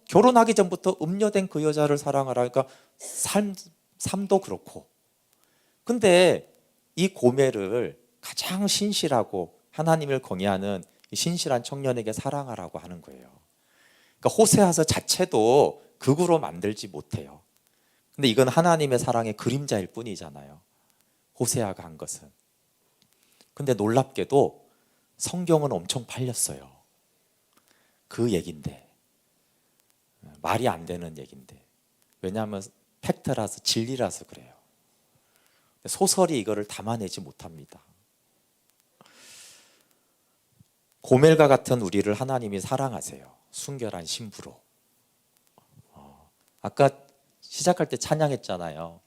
결혼하기 전부터 음녀된 그 여자를 사랑하라, 그러니까 삶도 그렇고. 근데 이 고멜을 가장 신실하고 하나님을 경외하는 이 신실한 청년에게 사랑하라고 하는 거예요. 그러니까 호세아서 자체도 극으로 만들지 못해요. 근데 이건 하나님의 사랑의 그림자일 뿐이잖아요, 호세아가 한 것은. 근데 놀랍게도 성경은 엄청 팔렸어요. 그 얘긴데, 말이 안 되는 얘긴데, 왜냐하면 팩트라서 진리라서 그래요. 소설이 이거를 담아내지 못합니다. 고멜과 같은 우리를 하나님이 사랑하세요. 순결한 신부로. 아까 시작할 때 찬양했잖아요.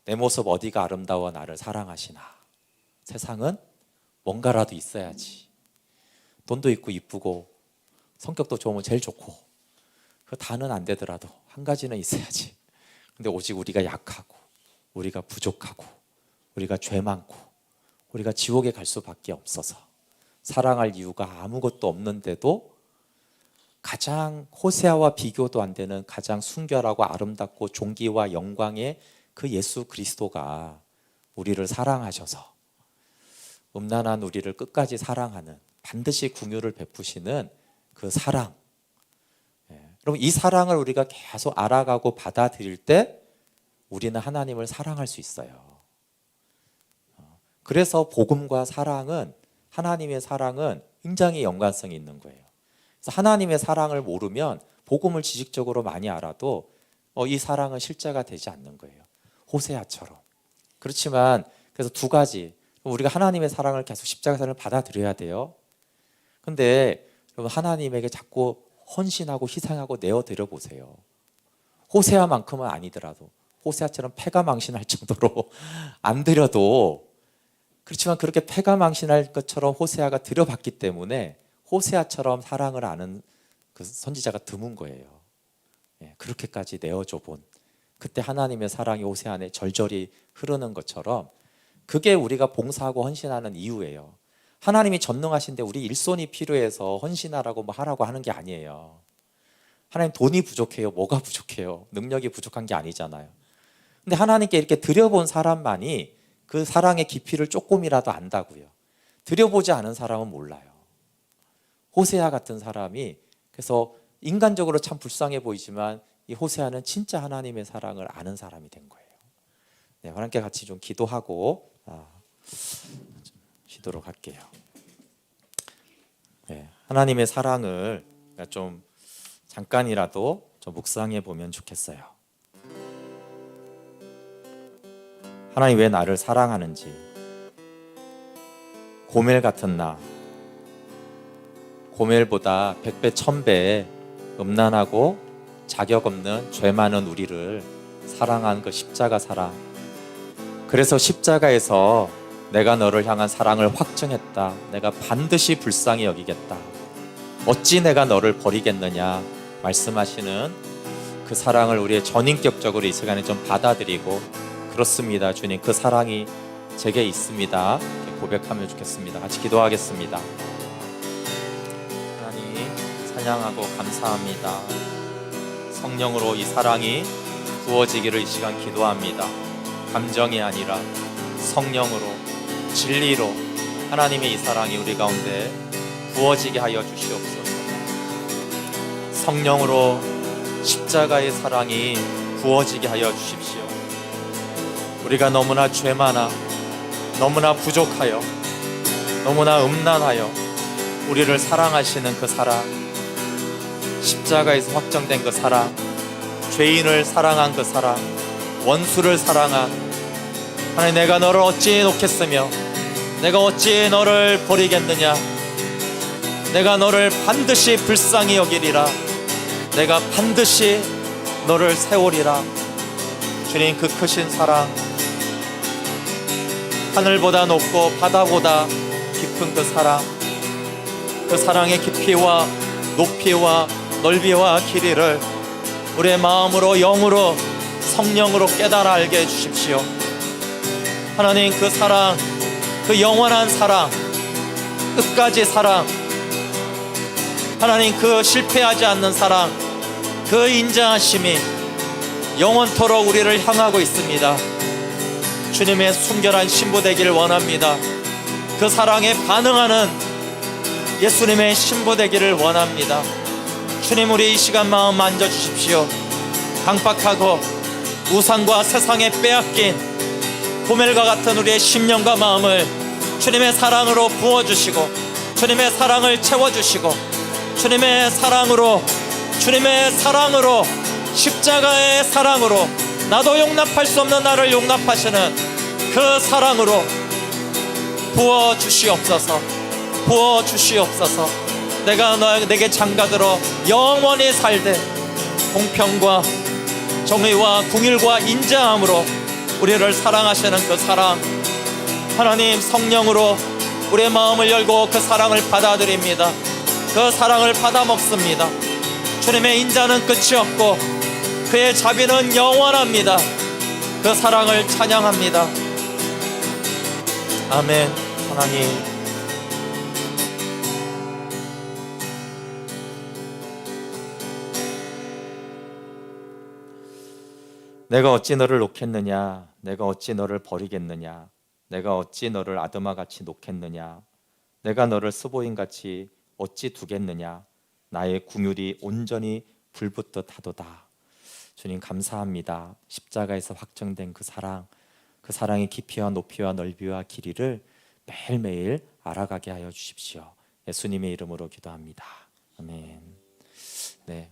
내 모습 어디가 아름다워 나를 사랑하시나. 세상은 뭔가라도 있어야지. 돈도 있고 이쁘고 성격도 좋으면 제일 좋고, 그 다는 안 되더라도 한 가지는 있어야지. 근데 오직 우리가 약하고 우리가 부족하고 우리가 죄 많고 우리가 지옥에 갈 수밖에 없어서 사랑할 이유가 아무것도 없는데도 가장 호세아와 비교도 안 되는 가장 순결하고 아름답고 존귀와 영광의 그 예수 그리스도가 우리를 사랑하셔서 음란한 우리를 끝까지 사랑하는, 반드시 긍휼을 베푸시는 그 사랑. 여러분, 이 사랑을 우리가 계속 알아가고 받아들일 때 우리는 하나님을 사랑할 수 있어요. 그래서 복음과 사랑은, 하나님의 사랑은 굉장히 연관성이 있는 거예요. 그래서 하나님의 사랑을 모르면 복음을 지식적으로 많이 알아도 이 사랑은 실제가 되지 않는 거예요. 호세아처럼. 그렇지만 그래서 두 가지, 우리가 하나님의 사랑을 계속 십자가 사랑을 받아들여야 돼요. 근데 여러분, 하나님에게 자꾸 헌신하고 희생하고 내어드려 보세요. 호세아만큼은 아니더라도, 호세아처럼 패가 망신할 정도로 안 드려도, 그렇지만 그렇게 패가 망신할 것처럼 호세아가 드려봤기 때문에 호세아처럼 사랑을 아는 그 선지자가 드문 거예요. 그렇게까지 내어줘 본, 그때 하나님의 사랑이 호세아 안에 절절히 흐르는 것처럼, 그게 우리가 봉사하고 헌신하는 이유예요. 하나님이 전능하신데 우리 일손이 필요해서 헌신하라고 뭐 하라고 하는 게 아니에요. 하나님 돈이 부족해요? 뭐가 부족해요? 능력이 부족한 게 아니잖아요. 근데 하나님께 이렇게 드려본 사람만이 그 사랑의 깊이를 조금이라도 안다고요. 드려보지 않은 사람은 몰라요. 호세아 같은 사람이, 그래서 인간적으로 참 불쌍해 보이지만 이 호세아는 진짜 하나님의 사랑을 아는 사람이 된 거예요. 하나님께 같이 좀 기도하고 쉬도록 할게요. 하나님의 사랑을 좀 잠깐이라도 좀 묵상해 보면 좋겠어요. 하나님 왜 나를 사랑하는지, 고멜 같은 나, 고멜보다 100배 1000배 음란하고 자격 없는 죄 많은 우리를 사랑한 그 십자가 사랑, 그래서 십자가에서 내가 너를 향한 사랑을 확증했다. 내가 반드시 불쌍히 여기겠다. 어찌 내가 너를 버리겠느냐 말씀하시는 그 사랑을 우리의 전인격적으로 이 시간에 좀 받아들이고, 그렇습니다 주님, 그 사랑이 제게 있습니다, 이렇게 고백하면 좋겠습니다. 같이 기도하겠습니다. 하나님 찬양하고 감사합니다. 성령으로 이 사랑이 부어지기를 이 시간 기도합니다. 감정이 아니라 성령으로, 진리로 하나님의 이 사랑이 우리 가운데 부어지게 하여 주시옵소서. 성령으로 십자가의 사랑이 부어지게 하여 주십시오. 우리가 너무나 죄 많아, 너무나 부족하여, 너무나 음란하여 우리를 사랑하시는 그 사랑, 십자가에서 확정된 그 사랑, 죄인을 사랑한 그 사랑, 원수를 사랑한 하나님, 내가 너를 어찌 놓겠으며 내가 어찌 너를 버리겠느냐. 내가 너를 반드시 불쌍히 여기리라. 내가 반드시 너를 세우리라. 주님, 그 크신 사랑, 하늘보다 높고 바다보다 깊은 그 사랑, 그 사랑의 깊이와 높이와 넓이와 길이를 우리의 마음으로, 영으로, 성령으로 깨달아 알게 해주십시오. 하나님, 그 사랑, 그 영원한 사랑, 끝까지 사랑, 하나님, 그 실패하지 않는 사랑, 그 인자하심이 영원토록 우리를 향하고 있습니다. 주님의 순결한 신부 되기를 원합니다. 그 사랑에 반응하는 예수님의 신부 되기를 원합니다. 주님, 우리 이 시간 마음 만져주십시오. 강박하고 우상과 세상에 빼앗긴 고멜과 같은 우리의 심령과 마음을 주님의 사랑으로 부어주시고, 주님의 사랑을 채워주시고, 주님의 사랑으로, 주님의 사랑으로, 십자가의 사랑으로, 나도 용납할 수 없는 나를 용납하시는 그 사랑으로 부어주시옵소서. 부어주시옵소서. 내가 내게 장가들어 영원히 살되 공평과 정의와 궁일과 인자함으로 우리를 사랑하시는 그 사랑, 하나님, 성령으로 우리의 마음을 열고 그 사랑을 받아들입니다. 그 사랑을 받아 먹습니다. 주님의 인자는 끝이 없고 그의 자비는 영원합니다. 그 사랑을 찬양합니다. 아멘. 하나님, 내가 어찌 너를 놓겠느냐. 내가 어찌 너를 버리겠느냐. 내가 어찌 너를 아드마같이 놓겠느냐. 내가 너를 스보임같이 어찌 두겠느냐. 나의 궁율이 온전히 불붙듯 하도다. 주님, 감사합니다. 십자가에서 확정된 그 사랑, 그 사랑의 깊이와 높이와 넓이와 길이를 매일매일 알아가게 하여 주십시오. 예수님의 이름으로 기도합니다. 아멘. 네.